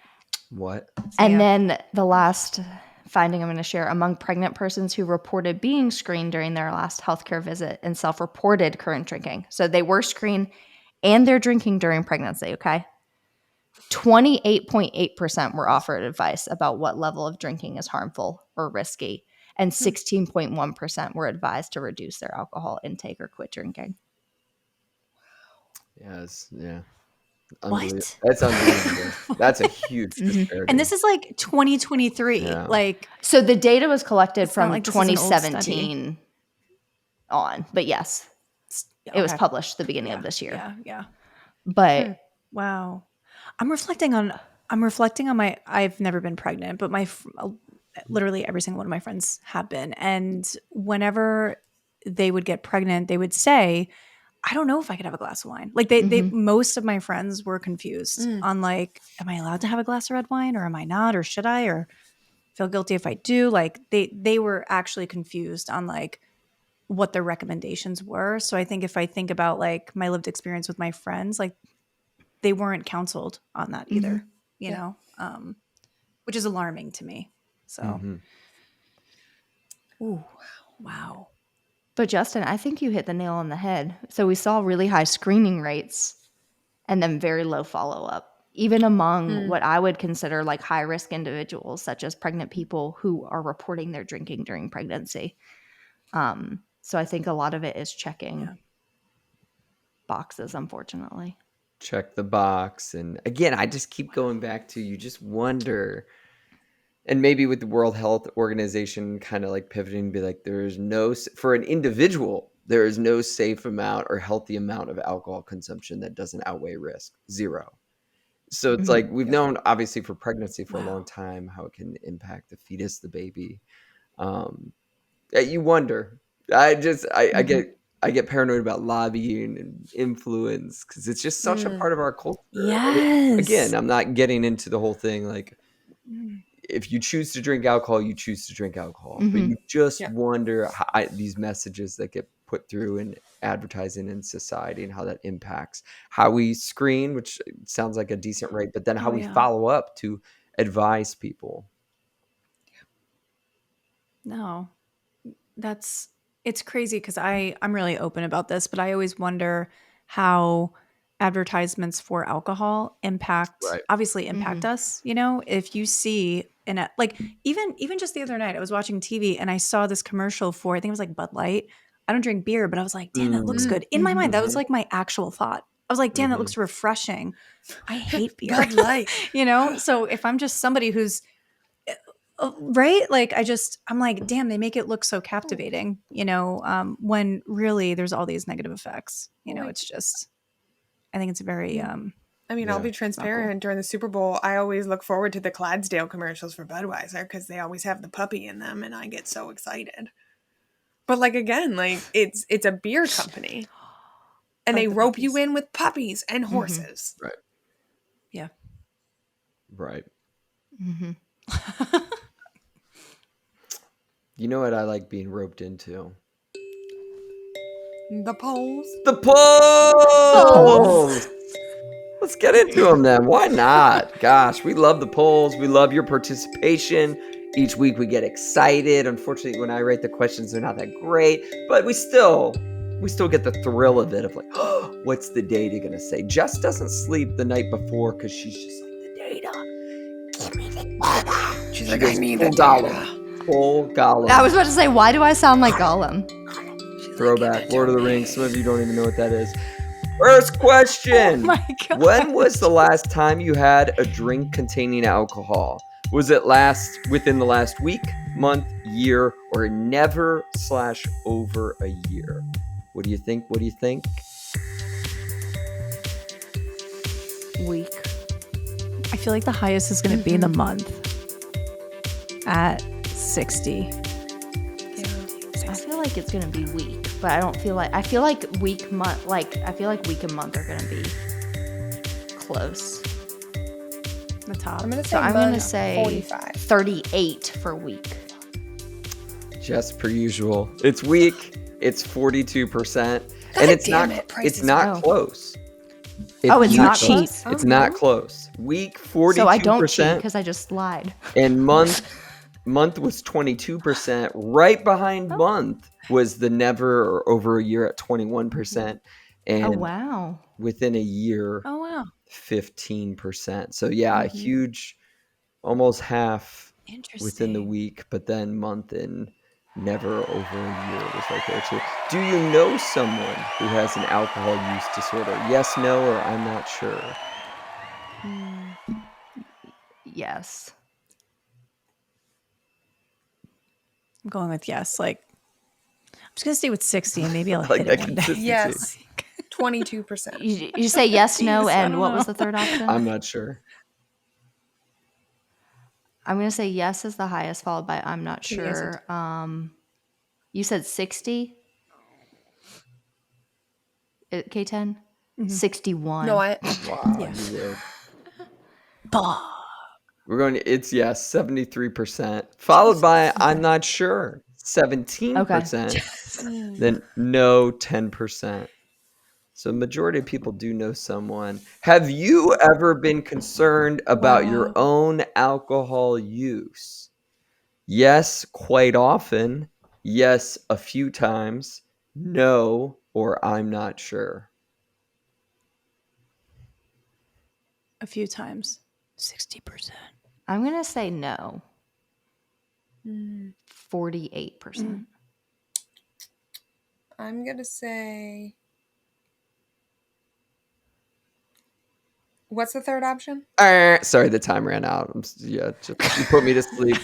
What? And then the last finding I'm going to share, among pregnant persons who reported being screened during their last healthcare visit and self-reported current drinking. So they were screened and they're drinking during pregnancy, okay? 28.8% were offered advice about what level of drinking is harmful or risky, and 16.1% were advised to reduce their alcohol intake or quit drinking. Yes. Yeah. What? That's unbelievable. That's a huge disparity. And this is like 2023. Yeah. Like, So the data was collected It's not from like this is an old 2017 on, but yes. It was Okay. published the beginning of Yeah. this year. Yeah. But Wow. I'm reflecting on my, I've never been pregnant, but literally every single one of my friends have been. And whenever they would get pregnant, they would say, I don't know if I could have a glass of wine. Like most of my friends were confused on like, am I allowed to have a glass of red wine or am I not? Or should I, or feel guilty if I do? Like they were actually confused on like what their recommendations were. So I think if I think about like my lived experience with my friends, like they weren't counseled on that either, you know, which is alarming to me. So, ooh, wow. But Justin, I think you hit the nail on the head. So we saw really high screening rates and then very low follow-up, even among what I would consider like high-risk individuals, such as pregnant people who are reporting their drinking during pregnancy. So I think a lot of it is checking boxes, unfortunately. Check the box. And again, I just keep going back to, you just wonder, and maybe with the World Health Organization kind of like pivoting to be like, for an individual, there is no safe amount or healthy amount of alcohol consumption that doesn't outweigh risk. Zero. So it's like, we've known obviously for pregnancy for a long time how it can impact the fetus, the baby. You wonder. I get paranoid about lobbying and influence because it's just such a part of our culture. Yes. Again, I'm not getting into the whole thing like, if you choose to drink alcohol, you choose to drink alcohol. But you just wonder how these messages that get put through in advertising in society and how that impacts how we screen, which sounds like a decent rate, but then how we follow up to advise people. No, it's crazy because I'm really open about this, but I always wonder how advertisements for alcohol impact us. You know, if you see like even just the other night, I was watching TV and I saw this commercial for, I think it was like Bud Light. I don't drink beer, but I was like, damn, that looks good. In my mind, that was like my actual thought. I was like, damn, that looks refreshing. I hate beer. Bud Light. You know, so if I'm just somebody who's right, like I'm like, damn, they make it look so captivating, you know, when really there's all these negative effects. You know, it's just, I think it's very I mean, I'll be transparent. During the Super Bowl, I always look forward to the Clydesdale commercials for Budweiser because they always have the puppy in them and I get so excited. But like, again, like it's a beer company and like they the rope puppies. you in with puppies and horses. Right. Yeah. Right. You know what I like being roped into? The polls. The polls! Let's get into them then. Why not? Gosh, we love the polls. We love your participation. Each week we get excited. Unfortunately, when I write the questions, they're not that great, but we still get the thrill of it of like, oh, what's the data going to say? Jess doesn't sleep the night before because she's just like, the data. Give me the data. She's like, I need the data. Full Gollum. I was about to say, why do I sound like Gollum? Throwback, Lord of the Rings. Some of you don't even know what that is. First question. Oh my God. When was the last time you had a drink containing alcohol? Was it within the last week, month, year, or never/over a year? What do you think? Week. I feel like the highest is going to be in the month at 60. I feel like it's gonna be week, but I feel like week and month are gonna be close. The top. I'm gonna say 45. 38 for week. Just per usual. It's week. It's 42%, and it's not close. It's not cheap. It's not close. Week 42%. So I don't cheat because I just lied. And month was 22%. Right behind month was the never or over a year at 21%. And wow. within a year, 15%. So yeah, a huge, almost half within the week, but then month and never over a year was right there too. Do you know someone who has an alcohol use disorder? Yes, no, or I'm not sure. Yes. I'm going with yes. Like, just gonna stay with 60 and maybe I'll Like hit that it one day. consistency. Yes. 22%. You say yes, no, Jeez, I and don't what was know. the third option? I'm not sure. I'm going to say yes is the highest, followed by I'm not Katie, yes, sure. You said 60? K10? 61. No, I Wow, Yeah. you would. Bah. We're going to, it's yes, 73%, followed by I'm not sure, 17%, then no, 10%. So majority of people do know someone. Have you ever been concerned about your own alcohol use? Yes, quite often. Yes, a few times. No, or I'm not sure. A few times. 60%. I'm going to say no. 48%. I'm going to say, what's the third option? Sorry, the time ran out. You put me to sleep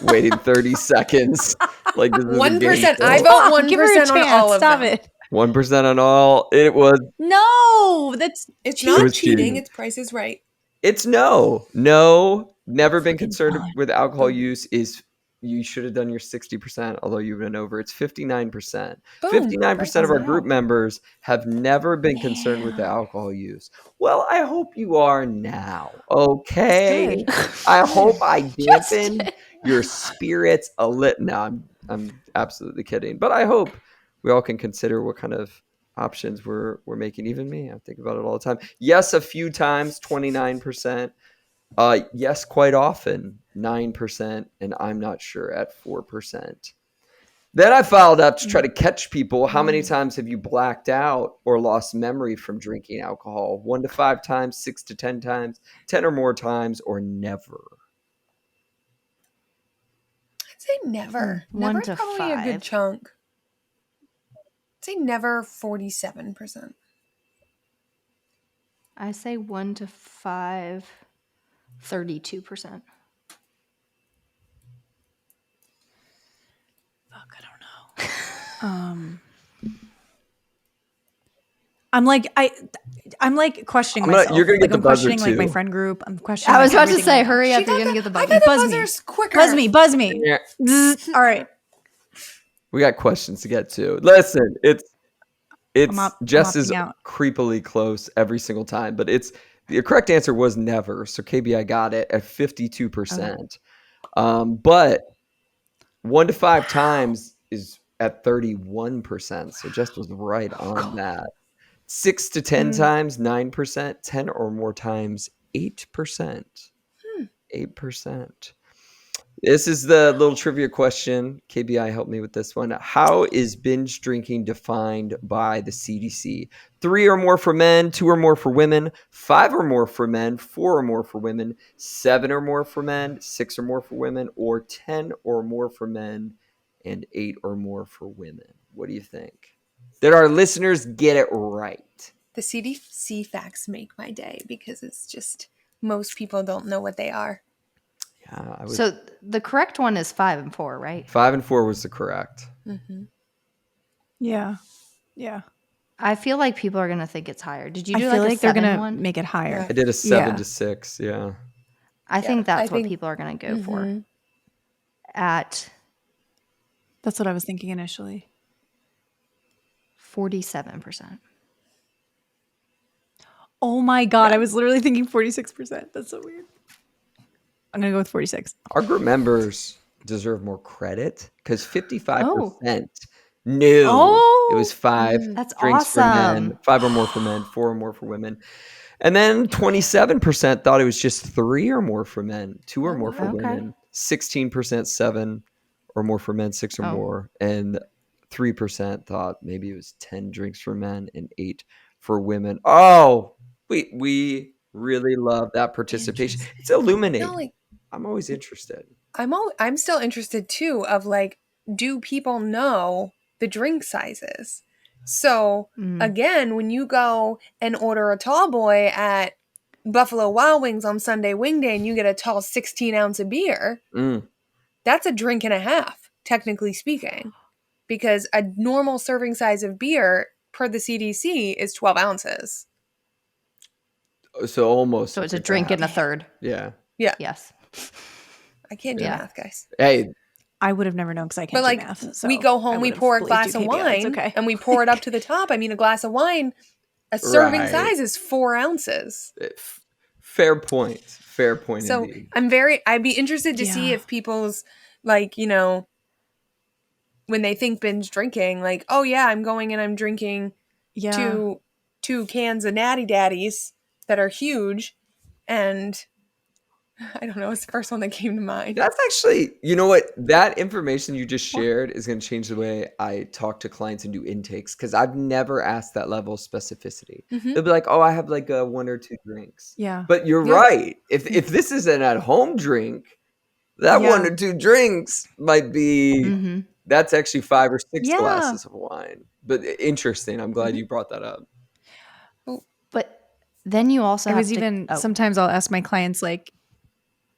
waiting 30 seconds. Like this is a game 1%. show. I vote Give her a 1% on chance. all of Stop them. it. 1% on all. It was. No, that's It's It not was cheating. cheating. It's Price is Right. It's no. Never been Fucking concerned fun. with alcohol use. Is you should have done your 60%, although you've been over. It's 59%. Boom. 59% of our Wow. group members have never been concerned with the alcohol use. Well, I hope you are now. Okay. I hope I dampened your spirits a little. No, I'm absolutely kidding. But I hope we all can consider what kind of options we're making. Even me, I think about it all the time. Yes, a few times, 29%. Yes, quite often, 9%, and I'm not sure at 4%. Then I followed up to try to catch people. How many times have you blacked out or lost memory from drinking alcohol? 1 to 5 times, 6 to 10 times, 10 or more times, or never? I'd say never. 1 Never's to probably a 5. good chunk. I'd say never 47%. I say 1 to 5, 32%. Fuck, I don't know. I'm like questioning myself. You're gonna get the I'm buzzer questioning like my too. friend group. I'm questioning. I was like, about to everything say, right now. hurry up, She you're got going to get the I buzzer. got the Buzz me. buzzers quicker. Buzz me. Yeah. Zzz. All right. We got questions to get to. Listen, it's I'm just as opting out. creepily close every single time, but the correct answer was never. So KBI got it at 52%. But 1 to 5 times is at 31%. So just was right on that. 6 to 10 times, 9%. 10 or more times, 8%. 8%. This is the little trivia question. KBI, help me with this one. How is binge drinking defined by the CDC? 3 or more for men, 2 or more for women, 5 or more for men, 4 or more for women, 7 or more for men, 6 or more for women, or 10 or more for men, and 8 or more for women. What do you think? Did our listeners get it right? The CDC facts make my day because it's just most people don't know what they are. Yeah, So the correct one is 5 and 4, right? 5 and 4 was the correct. Yeah. I feel like people are going to think it's higher. Did you do I feel like like a they're 7 gonna one? make it higher. I did a 7 Yeah. to 6. Yeah. I think that's I what think- people are going to go for. At That's what I was thinking initially. 47%. Oh my god, I was literally thinking 46%. That's so weird. I'm gonna go with 46. Our group members deserve more credit because 55% knew it was 5 That's drinks for men, awesome. 5 or more for men, 4 or more for women. And then 27% thought it was just 3 or more for men, 2 or more for Okay. women, 16% 7 or more for men, 6 or more, and 3% thought maybe it was 10 drinks for men and 8 for women. Oh, we really love that participation. It's illuminating. No, like, I'm always interested. I'm still interested too of like, do people know the drink sizes? So again, when you go and order a tall boy at Buffalo Wild Wings on Sunday Wing Day and you get a tall 16-ounce of beer, that's a drink and a half, technically speaking. because a normal serving size of beer per the CDC is 12 ounces. So almost. So it's a drink and a third. Yeah. Yeah. Yes. I can't do Yeah. math, guys. Hey, I would have never known because I can't But do like math. So we go I home, we would have pour a believed glass you, of KBI. It's wine okay. and we pour it up to the top. I mean, a glass of wine, a serving Right. size is 4 ounces. fair point. Fair point So indeed. I'd be interested to see if people's like, you know, when they think binge drinking, like, oh yeah, I'm going and I'm drinking two cans of Natty Daddies that are huge, and I don't know, it's the first one that came to mind. That's actually, you know what? That information you just shared is going to change the way I talk to clients and do intakes, because I've never asked that level of specificity. They'll be like, oh, I have like 1 or 2 drinks. Yeah. But you're right. If this is an at-home drink, that 1 or 2 drinks might be, that's actually 5 or 6 glasses of wine. But interesting. I'm glad you brought that up. But then you also have sometimes I'll ask my clients like,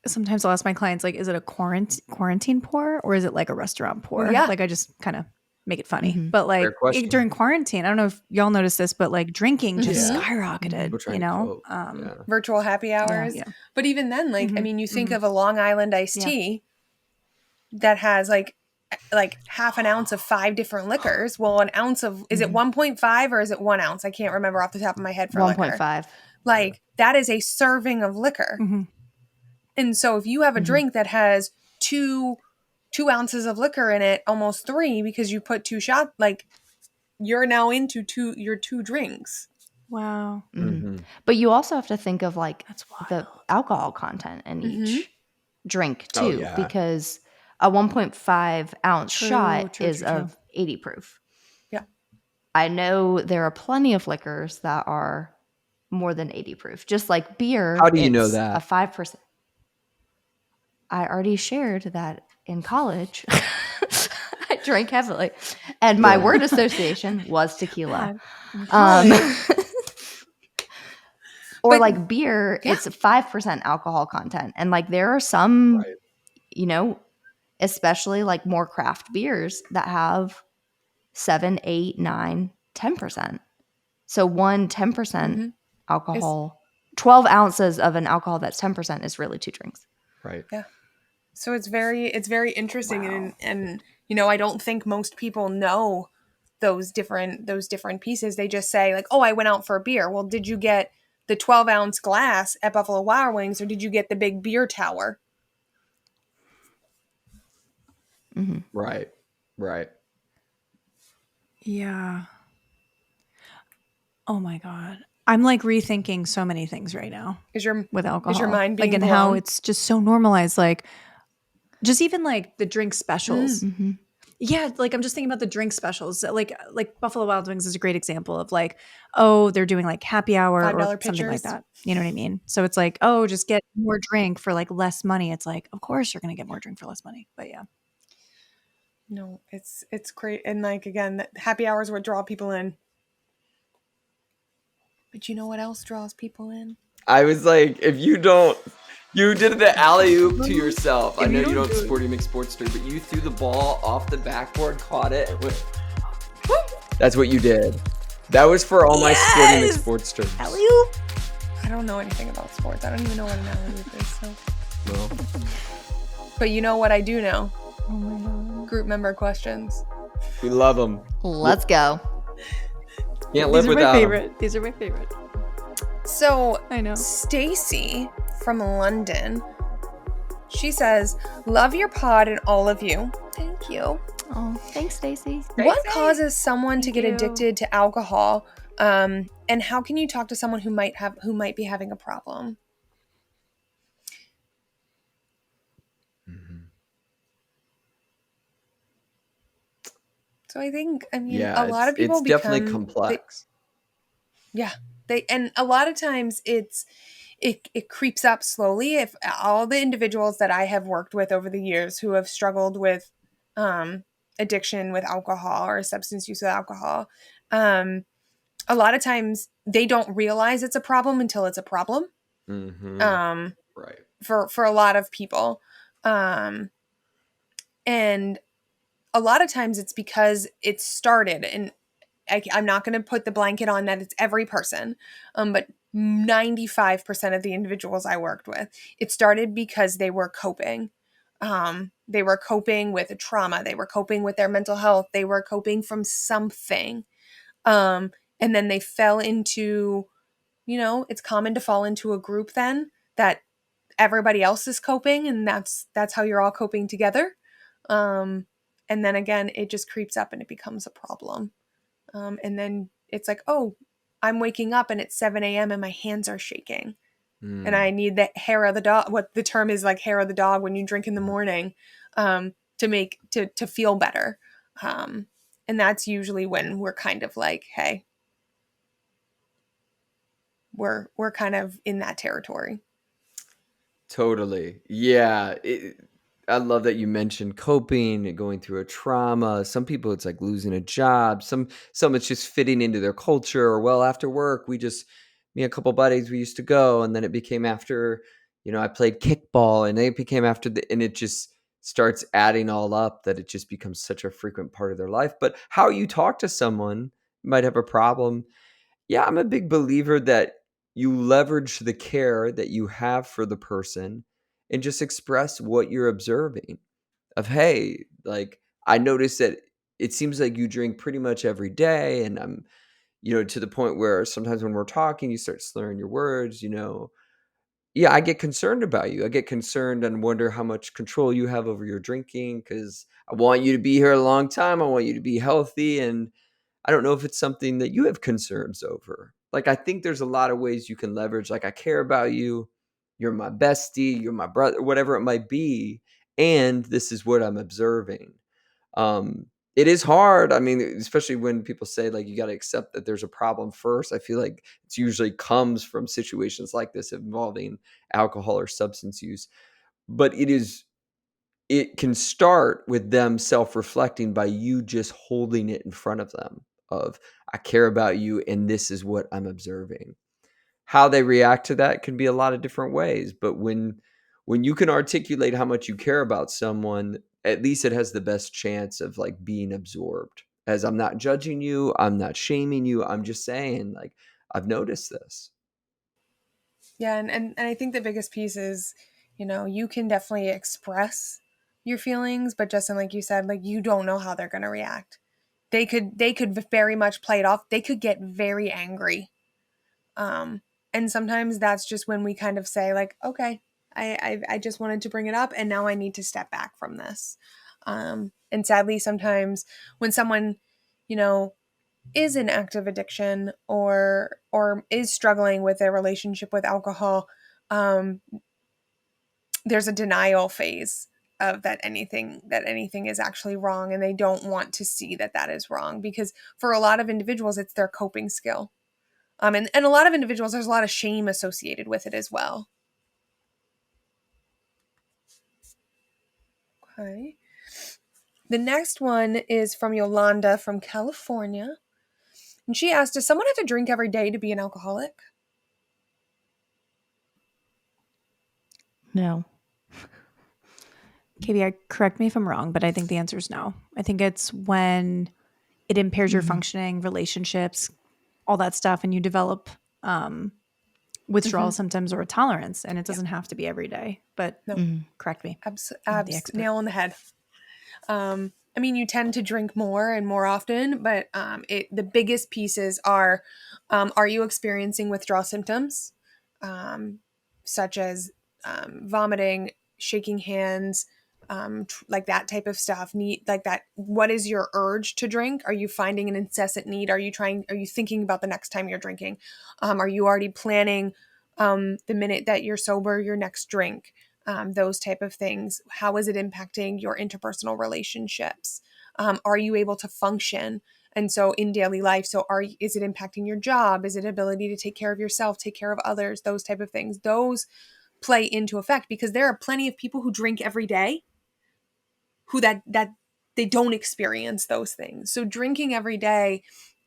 is it a quarantine pour or is it like a restaurant pour? Yeah. Like I just kind of make it funny. But like during quarantine, I don't know if y'all noticed this, but like drinking just skyrocketed, you know? Virtual happy hours. Yeah. But even then, like, I mean, you think of a Long Island iced tea that has like half an ounce of 5 different liquors. Well, an ounce of, is it 1.5 or is it 1 ounce? I can't remember off the top of my head for 1.5. Like that is a serving of liquor. And so if you have a drink that has two ounces of liquor in it, almost 3, because you put 2 shots, like you're now into your 2 drinks. Wow. But you also have to think of like the alcohol content in each drink too, because a 1.5 ounce shot is of 80 proof. Yeah. I know there are plenty of liquors that are more than 80 proof. Just like beer. How do you know that? A 5%. I already shared that in college. I drank heavily. And my word association was tequila. Or like beer, it's 5% alcohol content. And like there are some, you know, especially like more craft beers that have 7, 8, 9, 10%. So 10% alcohol, 12 ounces of an alcohol that's 10% is really 2 drinks. Right. Yeah. So it's very interesting. And you know, I don't think most people know those different pieces. They just say like, oh, I went out for a beer. Well, did you get the 12-ounce glass at Buffalo Wild Wings or did you get the big beer tower? Right. Yeah. Oh my God. I'm like rethinking so many things right now. With alcohol. Is your mind being like, and blown? how it's just so normalized. Like, just even like the drink specials. Yeah, like I'm just thinking about the drink specials. Like Buffalo Wild Wings is a great example of like, oh, they're doing like happy hour or $5 something like pitchers. that. You know what I mean? So it's like, oh, just get more drink for like less money. It's like, of course you're gonna get more drink for less money. But yeah. No, it's great. And like, again, that happy hours would draw people in. But you know what else draws people in? I was like, if you don't, you did the alley-oop to yourself. I know you don't Sporty McSportster, but you threw the ball off the backboard, caught it, and went, that's what you did. That was for all my Sporty McSportsters. Alley-oop. I don't know anything about sports. I don't even know what an alley-oop is. So. No. But you know what I do know? Oh my God. Group member questions. We love them. Let's go. Can't live without them. These are my favorite. So I know. Stacy from London, she says, love your pod and all of you. Thank you. Oh, thanks, Stacy. What causes someone to get addicted to alcohol? And how can you talk to someone who might be having a problem? So I think, a lot of people it's definitely complex. And a lot of times it creeps up slowly. If all the individuals that I have worked with over the years who have struggled with addiction with alcohol or substance use with alcohol, a lot of times they don't realize it's a problem until it's a problem. For a lot of people. And a lot of times it's because it started, and I'm not going to put the blanket on that it's every person, but 95% of the individuals I worked with, it started because they were coping. They were coping with a trauma. They were coping with their mental health. They were coping from something. And then they fell into, it's common to fall into a group then that everybody else is coping, and that's how you're all coping together. And then again, it just creeps up and it becomes a problem. And then it's like, oh, I'm waking up and it's 7 a.m. and my hands are shaking. And I need the hair of the dog, what the term is, like hair of the dog when you drink in the morning, to feel better. And that's usually when we're kind of like, hey, we're kind of in that territory. Totally. Yeah. I love that you mentioned coping and going through a trauma. Some people, it's like losing a job. Some it's just fitting into their culture. Or, well, after work, me and a couple buddies, we used to go, and then it became after, I played kickball, and it became after and it just starts adding all up that it just becomes such a frequent part of their life. But how you talk to someone might have a problem. Yeah, I'm a big believer that you leverage the care that you have for the person and just express what you're observing of, hey, like, I noticed that it seems like you drink pretty much every day. And I'm, to the point where sometimes when we're talking, you start slurring your words, yeah, I get concerned about you. I get concerned and wonder how much control you have over your drinking, because I want you to be here a long time. I want you to be healthy. And I don't know if it's something that you have concerns over. Like, I think there's a lot of ways you can leverage, like, I care about you. You're my bestie. You're my brother, whatever it might be. And this is what I'm observing. It is hard. I mean, especially when people say, like, you got to accept that there's a problem first. I feel like it usually comes from situations like this involving alcohol or substance use. But it can start with them self-reflecting by you just holding it in front of them of, I care about you and this is what I'm observing. How they react to that can be a lot of different ways, but when you can articulate how much you care about someone, at least it has the best chance of, like, being absorbed. As, I'm not judging you, I'm not shaming you, I'm just saying, like, I've noticed this. Yeah, and I think the biggest piece is, you can definitely express your feelings, but Justin, like you said, like, you don't know how they're going to react. They could very much play it off. They could get very angry. And sometimes that's just when we kind of say, like, okay, I just wanted to bring it up, and now I need to step back from this. And sadly, sometimes when someone, is in active addiction or is struggling with their relationship with alcohol, there's a denial phase of that anything is actually wrong, and they don't want to see that is wrong, because for a lot of individuals it's their coping skill. And a lot of individuals, there's a lot of shame associated with it as well. Okay. The next one is from Yolanda from California. And she asked, does someone have to drink every day to be an alcoholic? No. Katie, correct me if I'm wrong, but I think the answer is no. I think it's when it impairs your functioning, relationships, all that stuff, and you develop withdrawal symptoms or a tolerance, and it doesn't have to be every day. But correct me. Nail on the head. I mean, you tend to drink more and more often, but the biggest pieces are you experiencing withdrawal symptoms, such as vomiting, shaking hands, like that type of stuff? Like that. What is your urge to drink? Are you finding an incessant need? Are you thinking about the next time you're drinking? Are you already planning the minute that you're sober, your next drink? Those type of things. How is it impacting your interpersonal relationships? Are you able to function? And so in daily life, is it impacting your job? Is it ability to take care of yourself, take care of others, those type of things? Those play into effect, because there are plenty of people who drink every day who that they don't experience those things. So drinking every day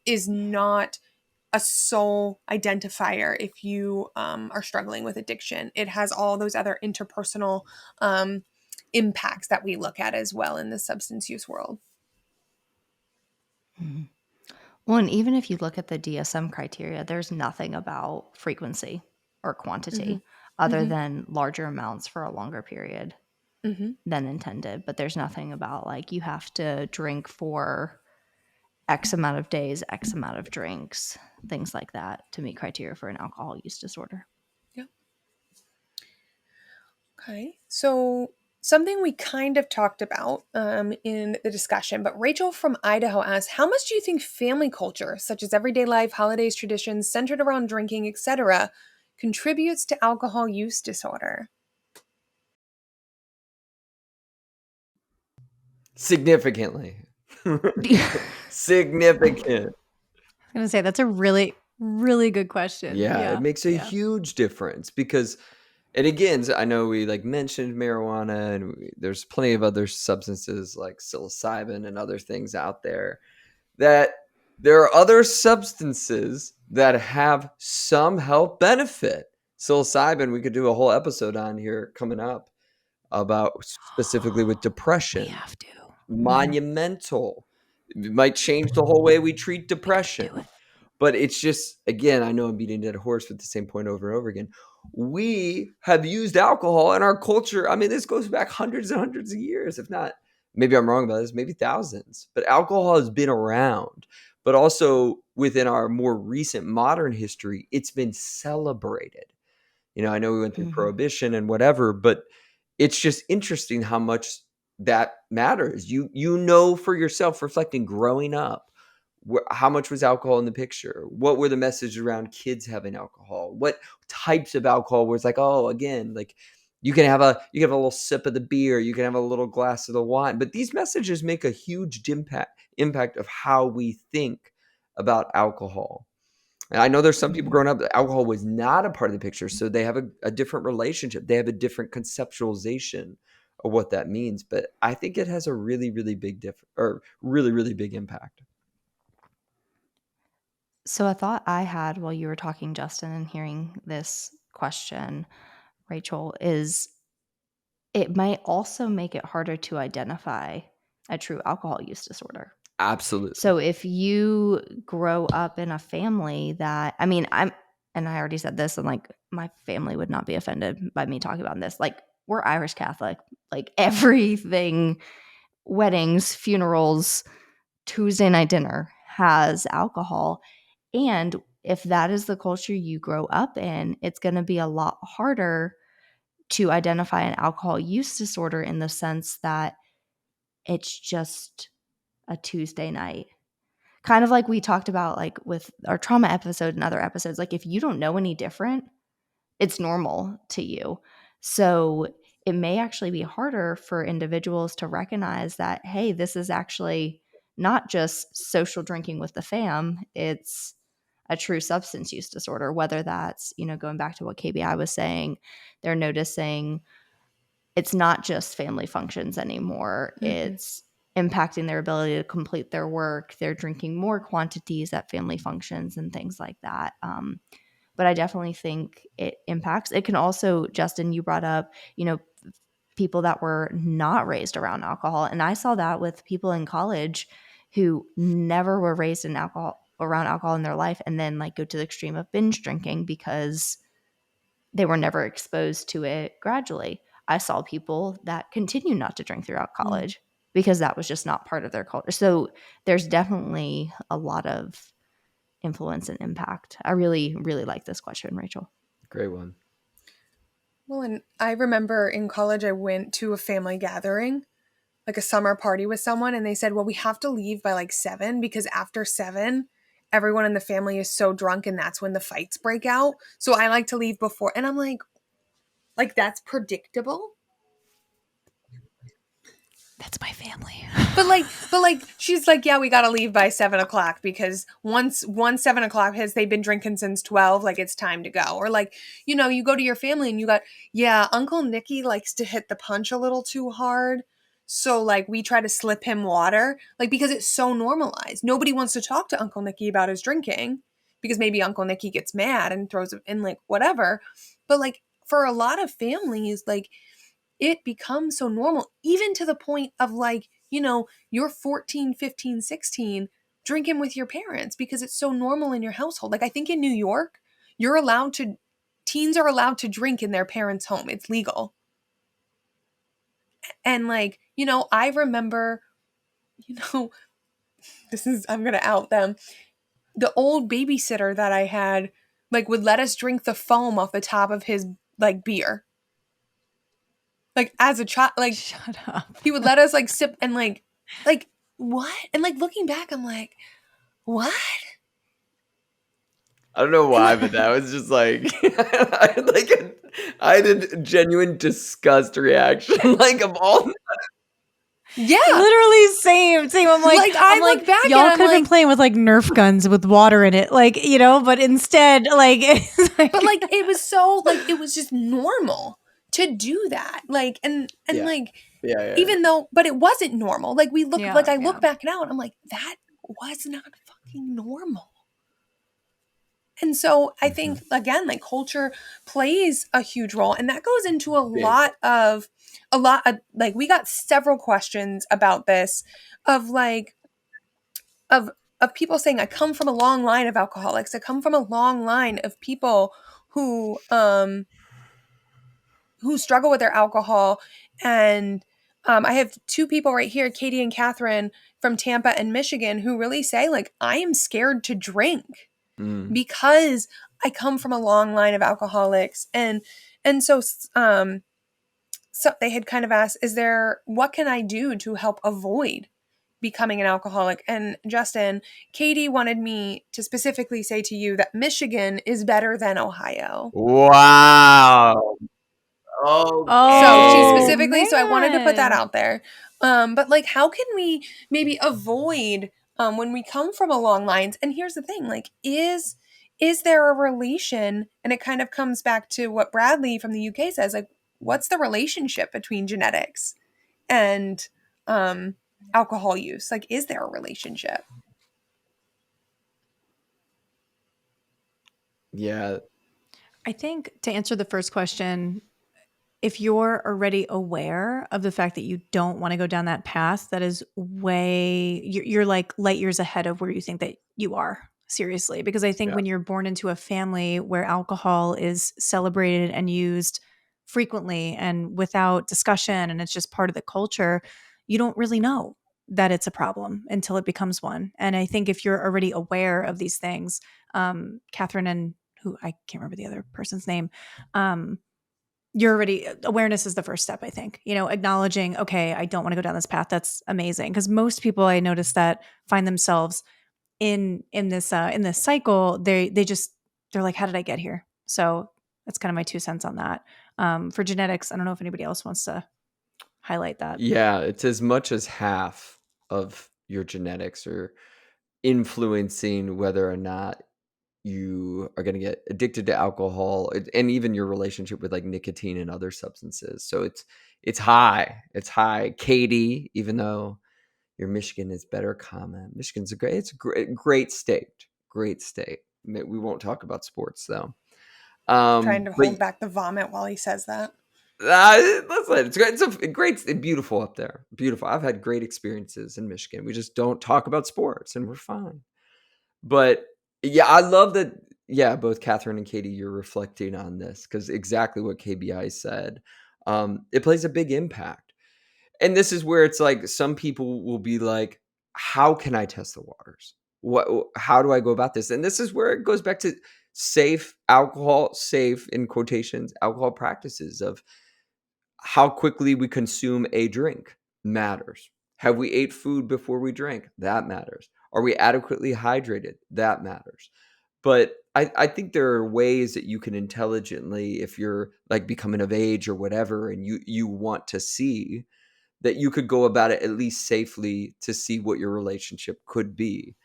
is not a sole identifier if you are struggling with addiction. It has all those other interpersonal impacts that we look at as well in the substance use world. Well, and even if you look at the DSM criteria, there's nothing about frequency or quantity other than larger amounts for a longer period than intended. But there's nothing about like you have to drink for X amount of days, X amount of drinks, things like that to meet criteria for an alcohol use disorder. Yeah. Okay. So something we kind of talked about in the discussion, but Rachel from Idaho asked, how much do you think family culture, such as everyday life, holidays, traditions centered around drinking, etc., contributes to alcohol use disorder? Significantly. Significant. I'm going to say that's a really, really good question. Yeah, it makes a huge difference because, and again, I know we like mentioned marijuana and there's plenty of other substances like psilocybin and other things out there, that there are other substances that have some health benefit. Psilocybin, we could do a whole episode on here coming up about specifically with depression. We have to. Monumental. It might change the whole way we treat depression. But it's just, again, I know I'm beating a dead horse with the same point over and over again. We have used alcohol in our culture. I mean, this goes back hundreds and hundreds of years, if not, maybe I'm wrong about this, maybe thousands. But alcohol has been around. But also within our more recent modern history, it's been celebrated. You know, I know we went through prohibition and whatever, but it's just interesting how much that matters. You know for yourself, reflecting growing up, how much was alcohol in the picture? What were the messages around kids having alcohol? What types of alcohol was like, oh, again, like you can have a little sip of the beer, you can have a little glass of the wine, but these messages make a huge impact of how we think about alcohol. And I know there's some people growing up that alcohol was not a part of the picture, so they have a different relationship. They have a different conceptualization of what that means. But I think it has a really, really big really, really big impact. So a thought I had while you were talking, Justin, and hearing this question, Rachel, is it might also make it harder to identify a true alcohol use disorder. Absolutely. So if you grow up in a family that, I mean, I already said this, and like my family would not be offended by me talking about this. Like we're Irish Catholic, like everything, weddings, funerals, Tuesday night dinner has alcohol. And if that is the culture you grow up in, it's going to be a lot harder to identify an alcohol use disorder in the sense that it's just a Tuesday night. Kind of like we talked about like with our trauma episode and other episodes, like if you don't know any different, it's normal to you. So it may actually be harder for individuals to recognize that, hey, this is actually not just social drinking with the fam, it's a true substance use disorder, whether that's, you know, going back to what KBI was saying, they're noticing it's not just family functions anymore. It's impacting their ability to complete their work. They're drinking more quantities at family functions and things like that. But I definitely think it impacts. It can also, Justin, you brought up, you know, people that were not raised around alcohol. And I saw that with people in college who never were raised around alcohol in their life and then like go to the extreme of binge drinking because they were never exposed to it gradually. I saw people that continue not to drink throughout college because that was just not part of their culture. So there's definitely a lot of influence and impact. I really, really like this question, Rachel. Great one. Well, and I remember in college, I went to a family gathering, like a summer party with someone, and they said, well, we have to leave by like 7 because after 7, everyone in the family is so drunk and that's when the fights break out. So I like to leave before. And I'm like that's predictable. That's my family. But like, she's like, yeah, we got to leave by 7 o'clock because once 7 o'clock hits, they've been drinking since 12. Like it's time to go. Or like, you know, you go to your family and you got, yeah, Uncle Nicky likes to hit the punch a little too hard. So like we try to slip him water, like because it's so normalized. Nobody wants to talk to Uncle Nicky about his drinking because maybe Uncle Nicky gets mad and throws it in like whatever. But like for a lot of families, like it becomes so normal, even to the point of like, you know, you're 14, 15, 16, drinking with your parents because it's so normal in your household. Like I think in New York, teens are allowed to drink in their parents' home. It's legal. And like, I remember, I'm going to out them. The old babysitter that I had, like, would let us drink the foam off the top of his, like, beer. Like, as a child, like, Shut up. he would let us, like, sip and, like, what? And, like, looking back, I'm like, what? I don't know why, but that was just like, I had a genuine disgust reaction, like, of all. Yeah. Literally same. I'm like, I look back and y'all I'm could have been like- playing with like Nerf guns with water in it, like, but instead, like, But, like, it was so, like, it was just normal to do that. Like, and Yeah. like, Yeah. even though, but it wasn't normal. Like, I look Yeah. back now and I'm like, that was not fucking normal. And so I think, again, like culture plays a huge role. And that goes into a lot of, like, we got several questions about this of like, of people saying, I come from a long line of alcoholics. I come from a long line of people who struggle with their alcohol. And I have two people right here, Katie and Catherine from Tampa and Michigan, who really say, like, I am scared to drink because I come from a long line of alcoholics. And so they had kind of asked, what can I do to help avoid becoming an alcoholic? And Justin, Katie wanted me to specifically say to you that Michigan is better than Ohio. Wow. Oh, So she Oh, specifically, so I wanted to put that man. out there. But like, how can we maybe avoid when we come from a long lines? And here's the thing, like, is there a relation? And it kind of comes back to what Bradley from the UK says, like, what's the relationship between genetics and alcohol use? Like, is there a relationship? Yeah. I think to answer the first question, if you're already aware of the fact that you don't want to go down that path, that is you're like light years ahead of where you think that you are. Seriously, because I think when you're born into a family where alcohol is celebrated and used frequently and without discussion, and it's just part of the culture, you don't really know that it's a problem until it becomes one. And I think if you're already aware of these things, Catherine and who I can't remember the other person's name, awareness is the first step, I think. Acknowledging, okay, I don't want to go down this path. That's amazing. Because most people I notice that find themselves in this cycle, they're like, how did I get here? So that's kind of my 2 cents on that. For genetics, I don't know if anybody else wants to highlight that. Yeah, it's as much as half of your genetics are influencing whether or not you are going to get addicted to alcohol and even your relationship with like nicotine and other substances. So it's high. It's high. Katie, even though your Michigan is better comment. Michigan's it's a great state. Great state. We won't talk about sports though. Trying to hold back the vomit while he says that. Listen, it's great. It's beautiful up there. Beautiful. I've had great experiences in Michigan. We just don't talk about sports and we're fine. But yeah, I love that. Yeah, both Catherine and Katie, you're reflecting on this because exactly what KBI said. It plays a big impact. And this is where it's like some people will be like, how can I test the waters? How do I go about this? And this is where it goes back to safe in quotations, alcohol practices of how quickly we consume a drink matters. Have we ate food before we drank? That matters. Are we adequately hydrated? That matters. But I think there are ways that you can intelligently, if you're like becoming of age or whatever, and you want to see that you could go about it at least safely to see what your relationship could be.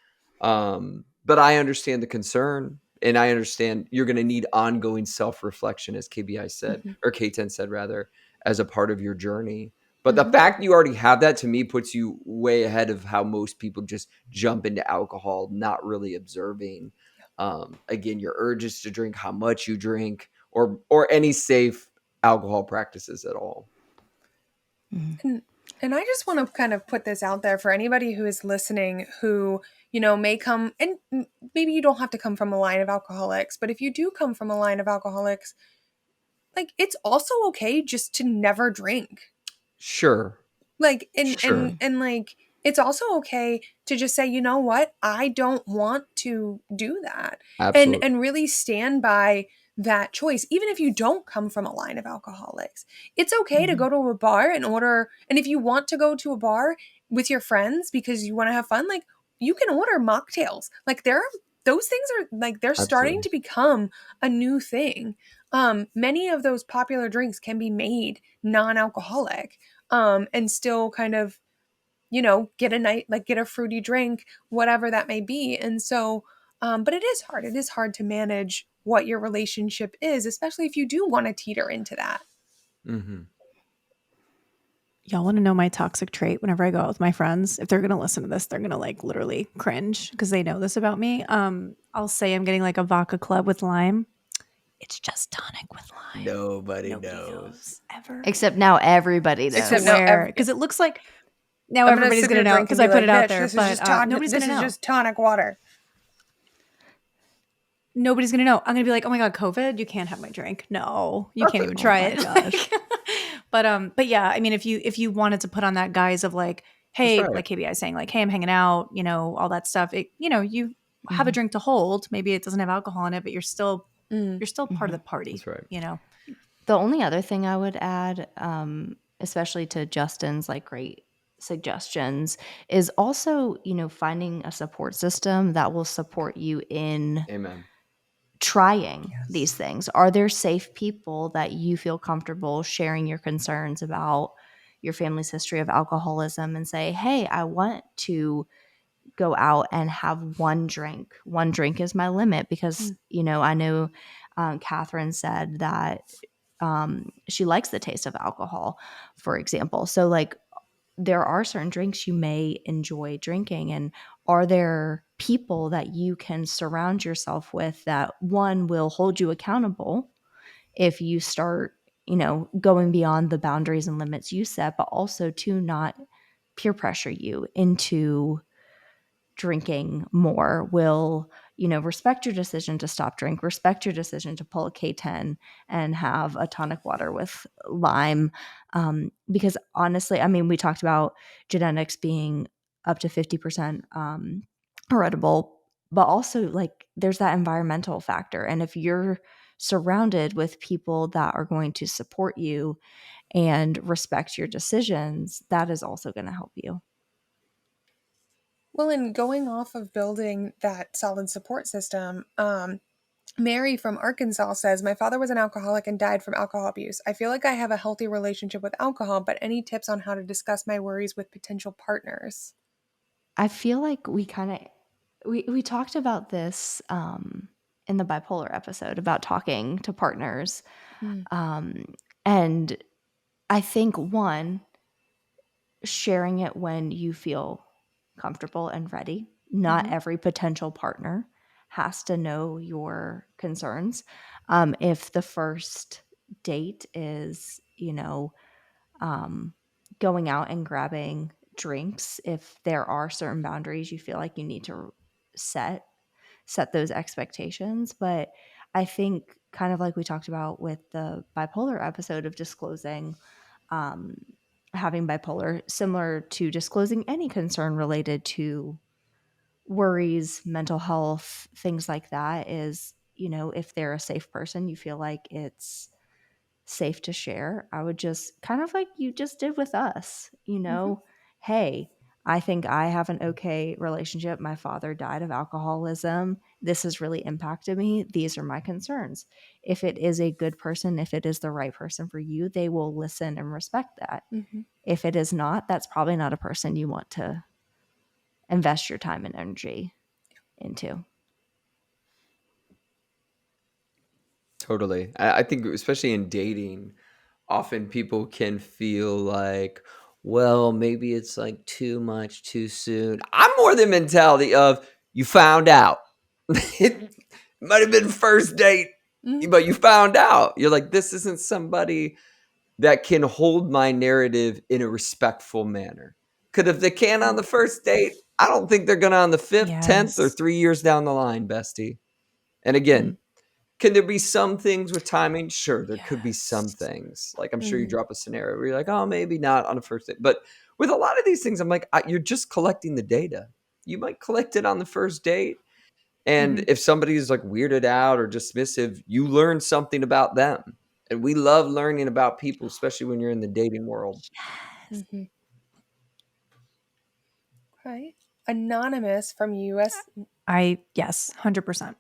But I understand the concern and I understand you're going to need ongoing self-reflection, as KBI said, or K10 said rather, as a part of your journey. But the fact you already have that, to me, puts you way ahead of how most people just jump into alcohol, not really observing, again, your urges to drink, how much you drink, or any safe alcohol practices at all. And And I just want to kind of put this out there for anybody who is listening who, may come, and maybe you don't have to come from a line of alcoholics, but if you do come from a line of alcoholics, like, it's also okay just to never drink. Sure. Like, Sure. and like, it's also okay to just say, you know what? I don't want to do that. Absolutely. And really stand by that choice, even if you don't come from a line of alcoholics. It's okay to go to a bar and order. And if you want to go to a bar with your friends because you want to have fun, like, you can order mocktails. Like, those things are like, they're starting to become a new thing. Many of those popular drinks can be made non-alcoholic, and still kind of, get a fruity drink, whatever that may be. And so, but it is hard. It is hard to manage what your relationship is, especially if you do want to teeter into that. Mm-hmm. Y'all want to know my toxic trait whenever I go out with my friends? If they're going to listen to this, they're going to like literally cringe because they know this about me. I'll say I'm getting like a vodka club with lime. It's just tonic with lime. Nobody knows. Ever. Except now everybody knows. Except now because it looks like now I'm everybody's going to know because I put it out there. But nobody's going to know. This is just tonic water. Nobody's going to know. I'm going to be like, oh my God, COVID, you can't have my drink. No, you can't even try it. Gosh. But yeah, I mean, if you wanted to put on that guise of like, hey, right. like KBI is saying, like, hey, I'm hanging out, all that stuff. You have a drink to hold. Maybe it doesn't have alcohol in it, but you're still part of the party. That's right. The only other thing I would add, especially to Justin's like great suggestions, is also, finding a support system that will support you in Amen. trying these things. Are there safe people that you feel comfortable sharing your concerns about your family's history of alcoholism and say, hey, I want to go out and have one drink. One drink is my limit because, I know Catherine said that she likes the taste of alcohol, for example. So like there are certain drinks you may enjoy drinking, and are there people that you can surround yourself with that one will hold you accountable if you start, going beyond the boundaries and limits you set, but also to not peer pressure you into drinking more, will, respect your decision to stop drink, respect your decision to pull a K10 and have a tonic water with lime. Because honestly, I mean, we talked about genetics being up to 50% heritable, but also like there's that environmental factor. And if you're surrounded with people that are going to support you and respect your decisions, that is also going to help you. Well, and going off of building that solid support system, Mary from Arkansas says, my father was an alcoholic and died from alcohol abuse. I feel like I have a healthy relationship with alcohol, but any tips on how to discuss my worries with potential partners? I feel like we talked about this in the bipolar episode about talking to partners. And I think one, sharing it when you feel comfortable and ready. Not every potential partner has to know your concerns. If the first date is, going out and grabbing drinks, if there are certain boundaries you feel like you need to set those expectations. But I think kind of like we talked about with the bipolar episode of disclosing having bipolar, similar to disclosing any concern related to worries, mental health, things like that, is, if they're a safe person, you feel like it's safe to share. I would just kind of like you just did with us, hey, I think I have an okay relationship. My father died of alcoholism. This has really impacted me. These are my concerns. If it is a good person, if it is the right person for you, they will listen and respect that. If it is not, that's probably not a person you want to invest your time and energy into. Totally. I think especially in dating, often people can feel like, well, maybe it's like too much too soon. I'm more the mentality of you found out. It might have been first date, but you found out. You're like, this isn't somebody that can hold my narrative in a respectful manner. Because if they can on the first date, I don't think they're going to on the 5th, 10th, or 3 years down the line, bestie. And again, can there be some things with timing? Sure, there could be some things. Like I'm sure you drop a scenario where you're like, oh, maybe not on the first date. But with a lot of these things, I'm like, you're just collecting the data. You might collect it on the first date. And if somebody is like weirded out or dismissive, you learn something about them. And we love learning about people, especially when you're in the dating world. Okay. Anonymous from US. Yes, 100%.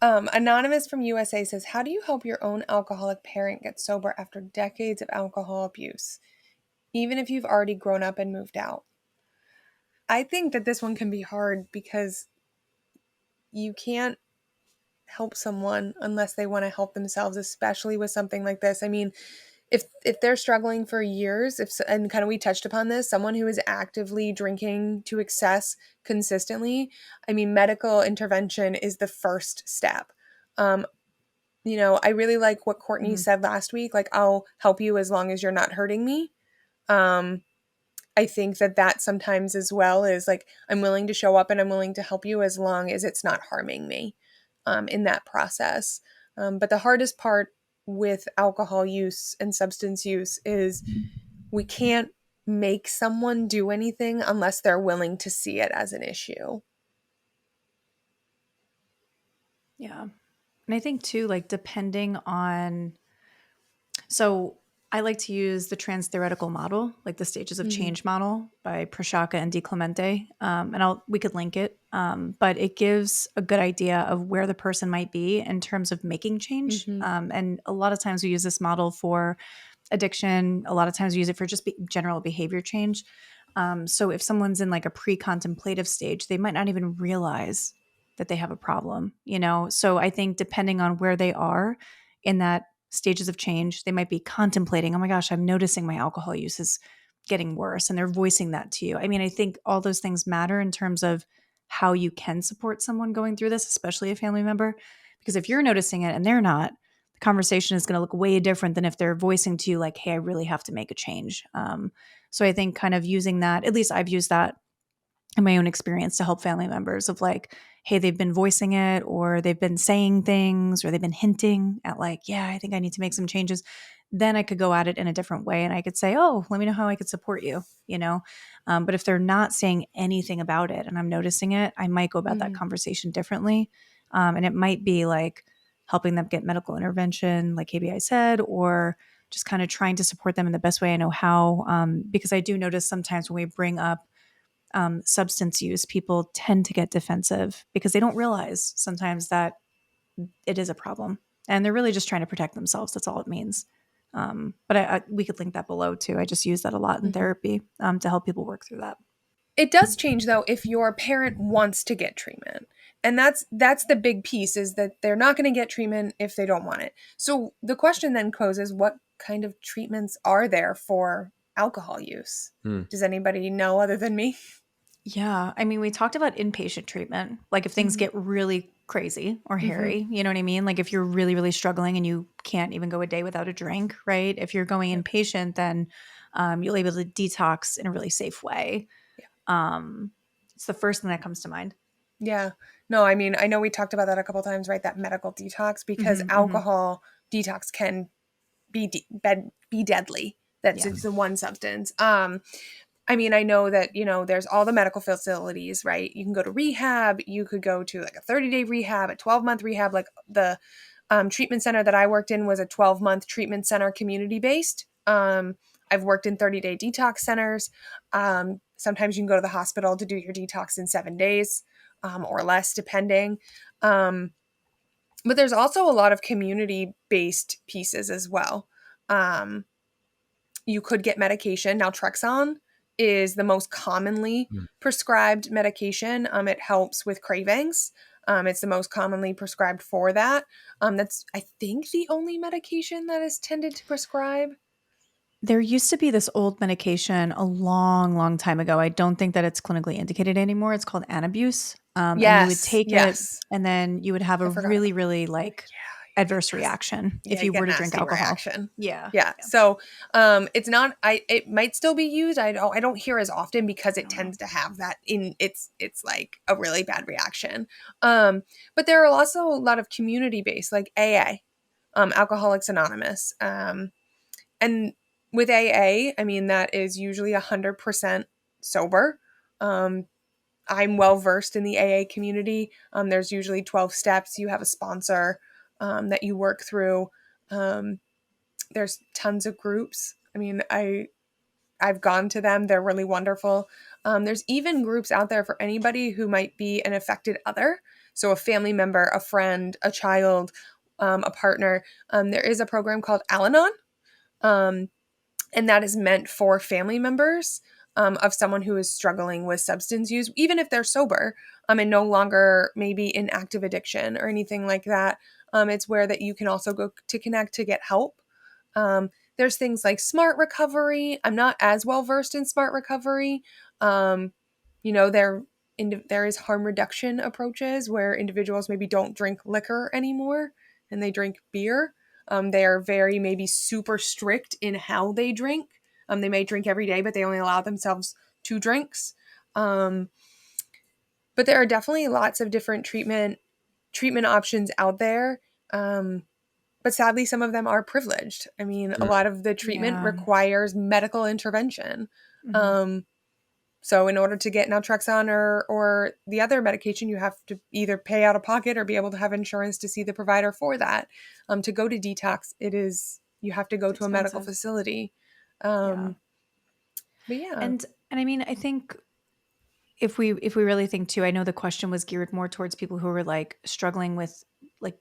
Anonymous from USA says, how do you help your own alcoholic parent get sober after decades of alcohol abuse, even if you've already grown up and moved out? I think that this one can be hard because you can't help someone unless they want to help themselves, especially with something like this. I mean, if they're struggling for years, and kind of we touched upon this, someone who is actively drinking to excess consistently, I mean, medical intervention is the first step. You know, I really like what Courtney said last week, like, I'll help you as long as you're not hurting me. I think that sometimes as well is like, I'm willing to show up and I'm willing to help you as long as it's not harming me in that process. But the hardest part with alcohol use and substance use is we can't make someone do anything unless they're willing to see it as an issue. Yeah. And I think too, like depending on, so I like to use the trans-theoretical model, like the stages of change model by Prochaska and DiClemente. And we could link it. But it gives a good idea of where the person might be in terms of making change. And a lot of times we use this model for addiction. A lot of times we use it for just general behavior change. So if someone's in like a pre-contemplative stage, they might not even realize that they have a problem, you know? So I think depending on where they are in that stages of change, they might be contemplating, oh my gosh, I'm noticing my alcohol use is getting worse, and they're voicing that to you. I mean, I think all those things matter in terms of how you can support someone going through this, especially a family member, because if you're noticing it and they're not, the conversation is going to look way different than if they're voicing to you like, hey, I really have to make a change. So I think kind of using that, at least I've used that in my own experience to help family members of like, hey, they've been voicing it, or they've been saying things, or they've been hinting at like, yeah, I think I need to make some changes. Then I could go at it in a different way. And I could say, oh, let me know how I could support you, you know? But if they're not saying anything about it and I'm noticing it, I might go about that conversation differently. And it might be like helping them get medical intervention, like KBI said, or just kind of trying to support them in the best way I know how. Because I do notice sometimes when we bring up substance use, people tend to get defensive because they don't realize sometimes that it is a problem and they're really just trying to protect themselves. That's all it means. But we could link that below too. I just use that a lot in therapy to help people work through that. It does change though if your parent wants to get treatment. And that's the big piece, is that they're not going to get treatment if they don't want it. So the question then poses, what kind of treatments are there for alcohol use? Does anybody know other than me? Yeah. I mean, we talked about inpatient treatment. Like if things get really crazy or hairy, you know what I mean? Like if you're really, really struggling and you can't even go a day without a drink, right? If you're going inpatient, then you'll be able to detox in a really safe way. It's the first thing that comes to mind. Yeah. No, I mean, I know we talked about that a couple times, right? That medical detox, because alcohol detox can be deadly. That's it's the one substance. I mean, I know that, you know, there's all the medical facilities, right? You can go to rehab. You could go to like a 30-day rehab, a 12-month rehab. Like the treatment center that I worked in was a 12-month treatment center, community-based. I've worked in 30-day detox centers. Sometimes you can go to the hospital to do your detox in 7 days or less, depending. But there's also a lot of community-based pieces as well. You could get medication. Naltrexone is the most commonly prescribed medication. It helps with cravings. It's the most commonly prescribed for that. That's, I think, the only medication that is tended to prescribe. There used to be this old medication a long, long time ago. I don't think that it's clinically indicated anymore. It's called Anabuse. And you would take it and then you would have a really, really like adverse reaction if you get were to drink nasty alcohol. reaction. Yeah. Yeah. So it's not it might still be used. I don't hear as often because it tends to have that in it's like a really bad reaction. But there are also a lot of community based like AA, Alcoholics Anonymous. And with AA, I mean that is usually 100% sober. I'm well versed in the AA community. There's usually 12 steps. You have a sponsor that you work through. There's tons of groups. I mean, I've gone to them. They're really wonderful. There's even groups out there for anybody who might be an affected other. So a family member, a friend, a child, a partner. There is a program called Al-Anon, and that is meant for family members of someone who is struggling with substance use, even if they're sober and no longer maybe in active addiction or anything like that. It's where that you can also go to connect to get help. There's things like smart recovery. I'm not as well versed in smart recovery. There is harm reduction approaches where individuals maybe don't drink liquor anymore and they drink beer. They are very maybe super strict in how they drink. They may drink every day, but they only allow themselves 2 drinks. But there are definitely lots of different treatment options out there. But sadly, some of them are privileged. I mean, a lot of the treatment requires medical intervention. So in order to get naltrexone or the other medication, you have to either pay out of pocket or be able to have insurance to see the provider for that. To go to detox, you have to go to a medical facility. But yeah. And I mean, I think if we really think too, I know the question was geared more towards people who were like struggling with like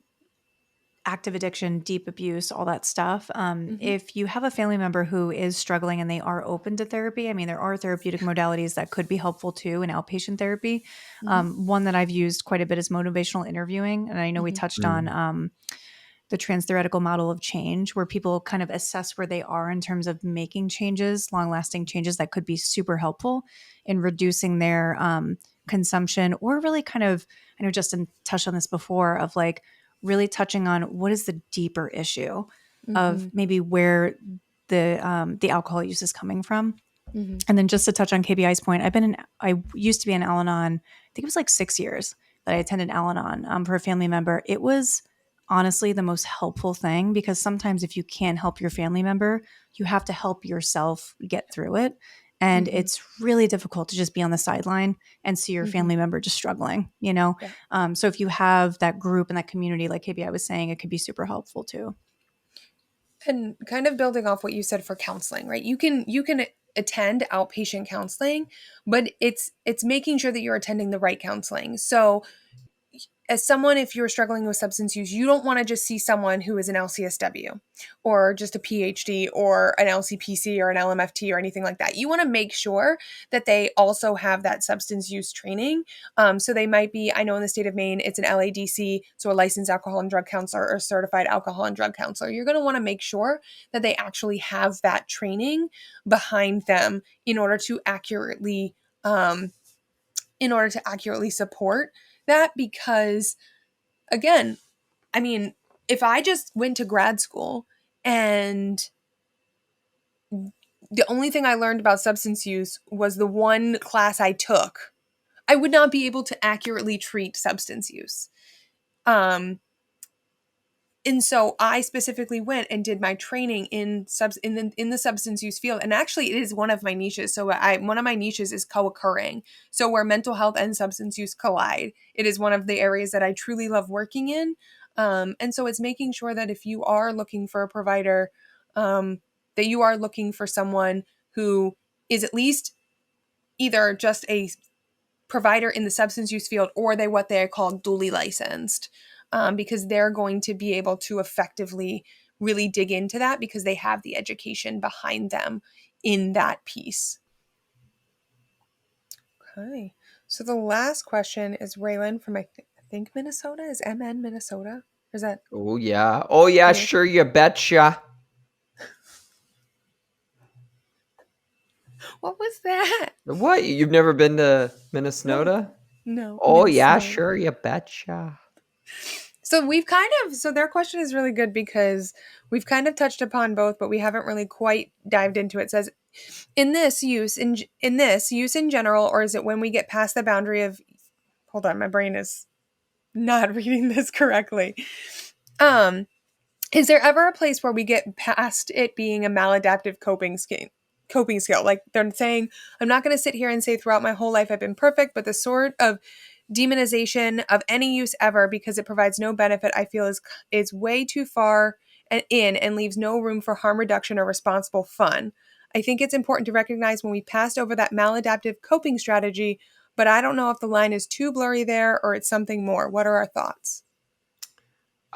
active addiction, deep abuse, all that stuff. If you have a family member who is struggling and they are open to therapy, I mean, there are therapeutic modalities that could be helpful too in outpatient therapy. One that I've used quite a bit is motivational interviewing. And I know we touched on the trans-theoretical model of change, where people kind of assess where they are in terms of making changes, long-lasting changes that could be super helpful in reducing their consumption, or really kind of, I know Justin touched on this before, of like really touching on what is the deeper issue of maybe where the alcohol use is coming from. And then just to touch on KBI's point, I used to be in Al-Anon. I think it was like 6 years that I attended Al-Anon for a family member. It was honestly the most helpful thing, because sometimes if you can't help your family member, you have to help yourself get through it. And it's really difficult to just be on the sideline and see your family member just struggling, you know? Yeah. So if you have that group and that community, like KBI was saying, it could be super helpful too. And kind of building off what you said for counseling, right? You can attend outpatient counseling, but it's making sure that you're attending the right counseling. So as someone, if you're struggling with substance use, you don't want to just see someone who is an LCSW or just a PhD or an LCPC or an LMFT or anything like that. You want to make sure that they also have that substance use training. So they might be, I know in the state of Maine, it's an LADC, so a licensed alcohol and drug counselor or certified alcohol and drug counselor. You're going to want to make sure that they actually have that training behind them in order to accurately support that. Because again, I mean, if I just went to grad school and the only thing I learned about substance use was the one class I took, I would not be able to accurately treat substance use. And so I specifically went and did my training in the substance use field. And actually, it is one of my niches. So one of my niches is co-occurring. So where mental health and substance use collide. It is one of the areas that I truly love working in. And so it's making sure that if you are looking for a provider, that you are looking for someone who is at least either just a provider in the substance use field, or what they call dually licensed. Because they're going to be able to effectively really dig into that because they have the education behind them in that piece. Okay. So the last question is Raylan from, I think, Minnesota. Is MN Minnesota? Or is that? Oh, yeah. Oh, yeah, sure, you betcha. What was that? What? You've never been to Minnesota? No. Oh, yeah, Minnesota. sure, you betcha. So their question is really good because we've kind of touched upon both, but we haven't really quite dived into it. It says, in this use in general, or is it when we get past the boundary of, hold on, my brain is not reading this correctly. Is there ever a place where we get past it being a maladaptive coping skill? Like they're saying, I'm not going to sit here and say throughout my whole life I've been perfect, but the sort of demonization of any use ever because it provides no benefit, I feel is way too far and leaves no room for harm reduction or responsible fun. I think it's important to recognize when we passed over that maladaptive coping strategy, but I don't know if the line is too blurry there or it's something more. What are our thoughts?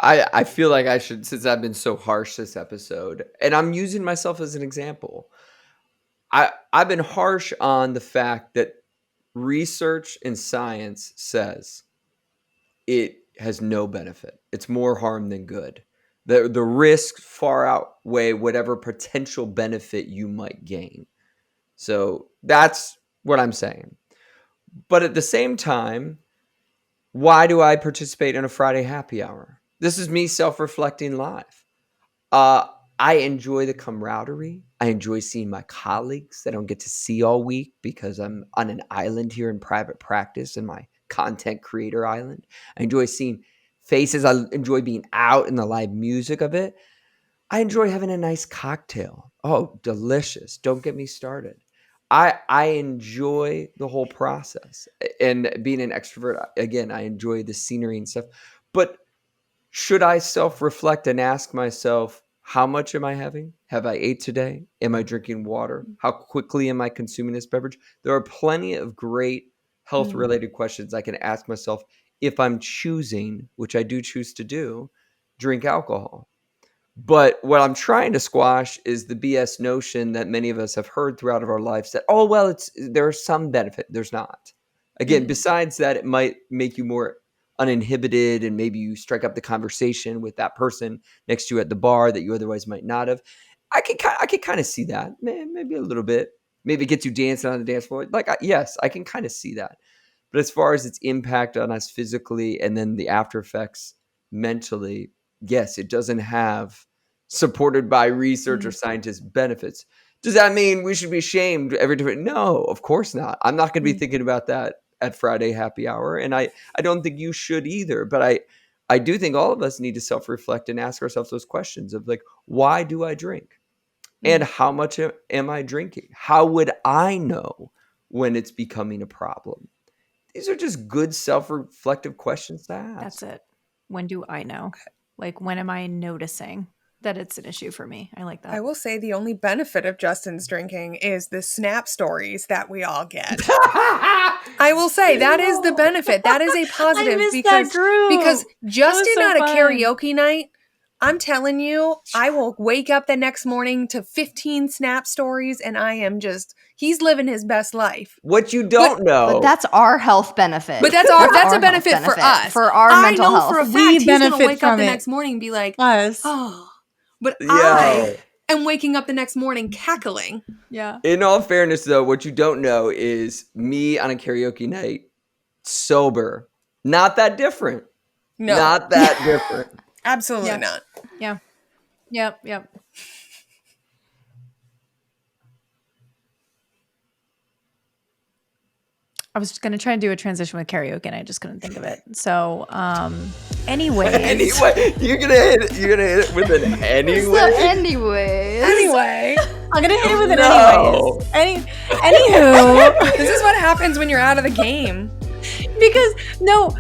I feel like I should, since I've been so harsh this episode, and I'm using myself as an example. I've been harsh on the fact that research and science says it has no benefit. It's more harm than good. The risks far outweigh whatever potential benefit you might gain. So that's what I'm saying. But at the same time, why do I participate in a Friday happy hour? This is me self-reflecting live. I enjoy the camaraderie. I enjoy seeing my colleagues that I don't get to see all week because I'm on an island here in private practice in my content creator island. I enjoy seeing faces. I enjoy being out in the live music of it. I enjoy having a nice cocktail. Oh, delicious. Don't get me started. I enjoy the whole process. And being an extrovert, again, I enjoy the scenery and stuff. But should I self-reflect and ask myself, how much am I having? Have I ate today? Am I drinking water? How quickly am I consuming this beverage? There are plenty of great health-related questions I can ask myself if I'm choosing, which I do choose to do, drink alcohol. But what I'm trying to squash is the BS notion that many of us have heard throughout our lives that, oh, well, there's some benefit. There's not. Again, besides that, it might make you more uninhibited and maybe you strike up the conversation with that person next to you at the bar that you otherwise might not have. I can kind of see that. Maybe a little bit. Maybe it gets you dancing on the dance floor. Yes, I can kind of see that. But as far as its impact on us physically and then the after effects mentally, yes, it doesn't have supported by research or scientists benefits. Does that mean we should be ashamed every different? No, of course not. I'm not going to be thinking about that at Friday happy hour. And I don't think you should either. But I do think all of us need to self-reflect and ask ourselves those questions of like, why do I drink? And how much am I drinking? How would I know when it's becoming a problem? These are just good self-reflective questions to ask. That's it. When do I know? Like, when am I noticing that it's an issue for me? I like that. I will say the only benefit of Justin's drinking is the snap stories that we all get. I will say that is the benefit. That is a positive because Justin so at a fun. karaoke night, I'm telling you, I will wake up the next morning to 15 snap stories and he's living his best life. What you don't know. But that's our health benefit. But that's a benefit for us. For our mental health. I know for a fact We he's going to benefit wake up from the it. next morning and be like, Us. oh. But Yo. I am waking up the next morning cackling. Yeah. In all fairness, though, what you don't know is me on a karaoke night, sober. Not that different. No. Not that different. Absolutely not. Yeah. Yep. I was going to try and do a transition with karaoke and I just couldn't think of it. So, anyways. Anyway, you're gonna hit it with an anyway. Anyway. I'm going to hit it with an No. anyways. Anywho. This is what happens when you're out of the game. Because, no,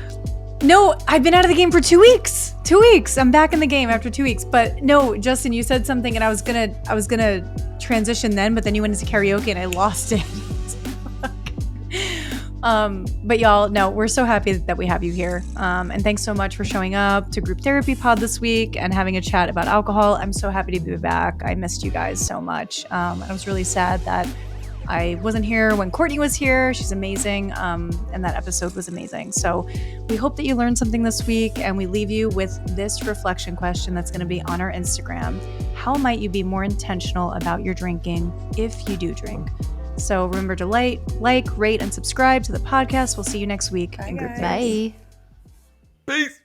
I've been out of the game for 2 weeks. 2 weeks. I'm back in the game after 2 weeks. But no, Justin, you said something and I was gonna transition then, but then you went into karaoke and I lost it. But y'all, no, we're so happy that we have you here. And thanks so much for showing up to Group Therapy Pod this week and having a chat about alcohol. I'm so happy to be back. I missed you guys so much. I was really sad that I wasn't here when Courtney was here. She's amazing. And that episode was amazing. So we hope that you learned something this week and we leave you with this reflection question that's going to be on our Instagram. How might you be more intentional about your drinking if you do drink? So remember to like, rate, and subscribe to the podcast. We'll see you next week in Group Therapy. Bye. Peace.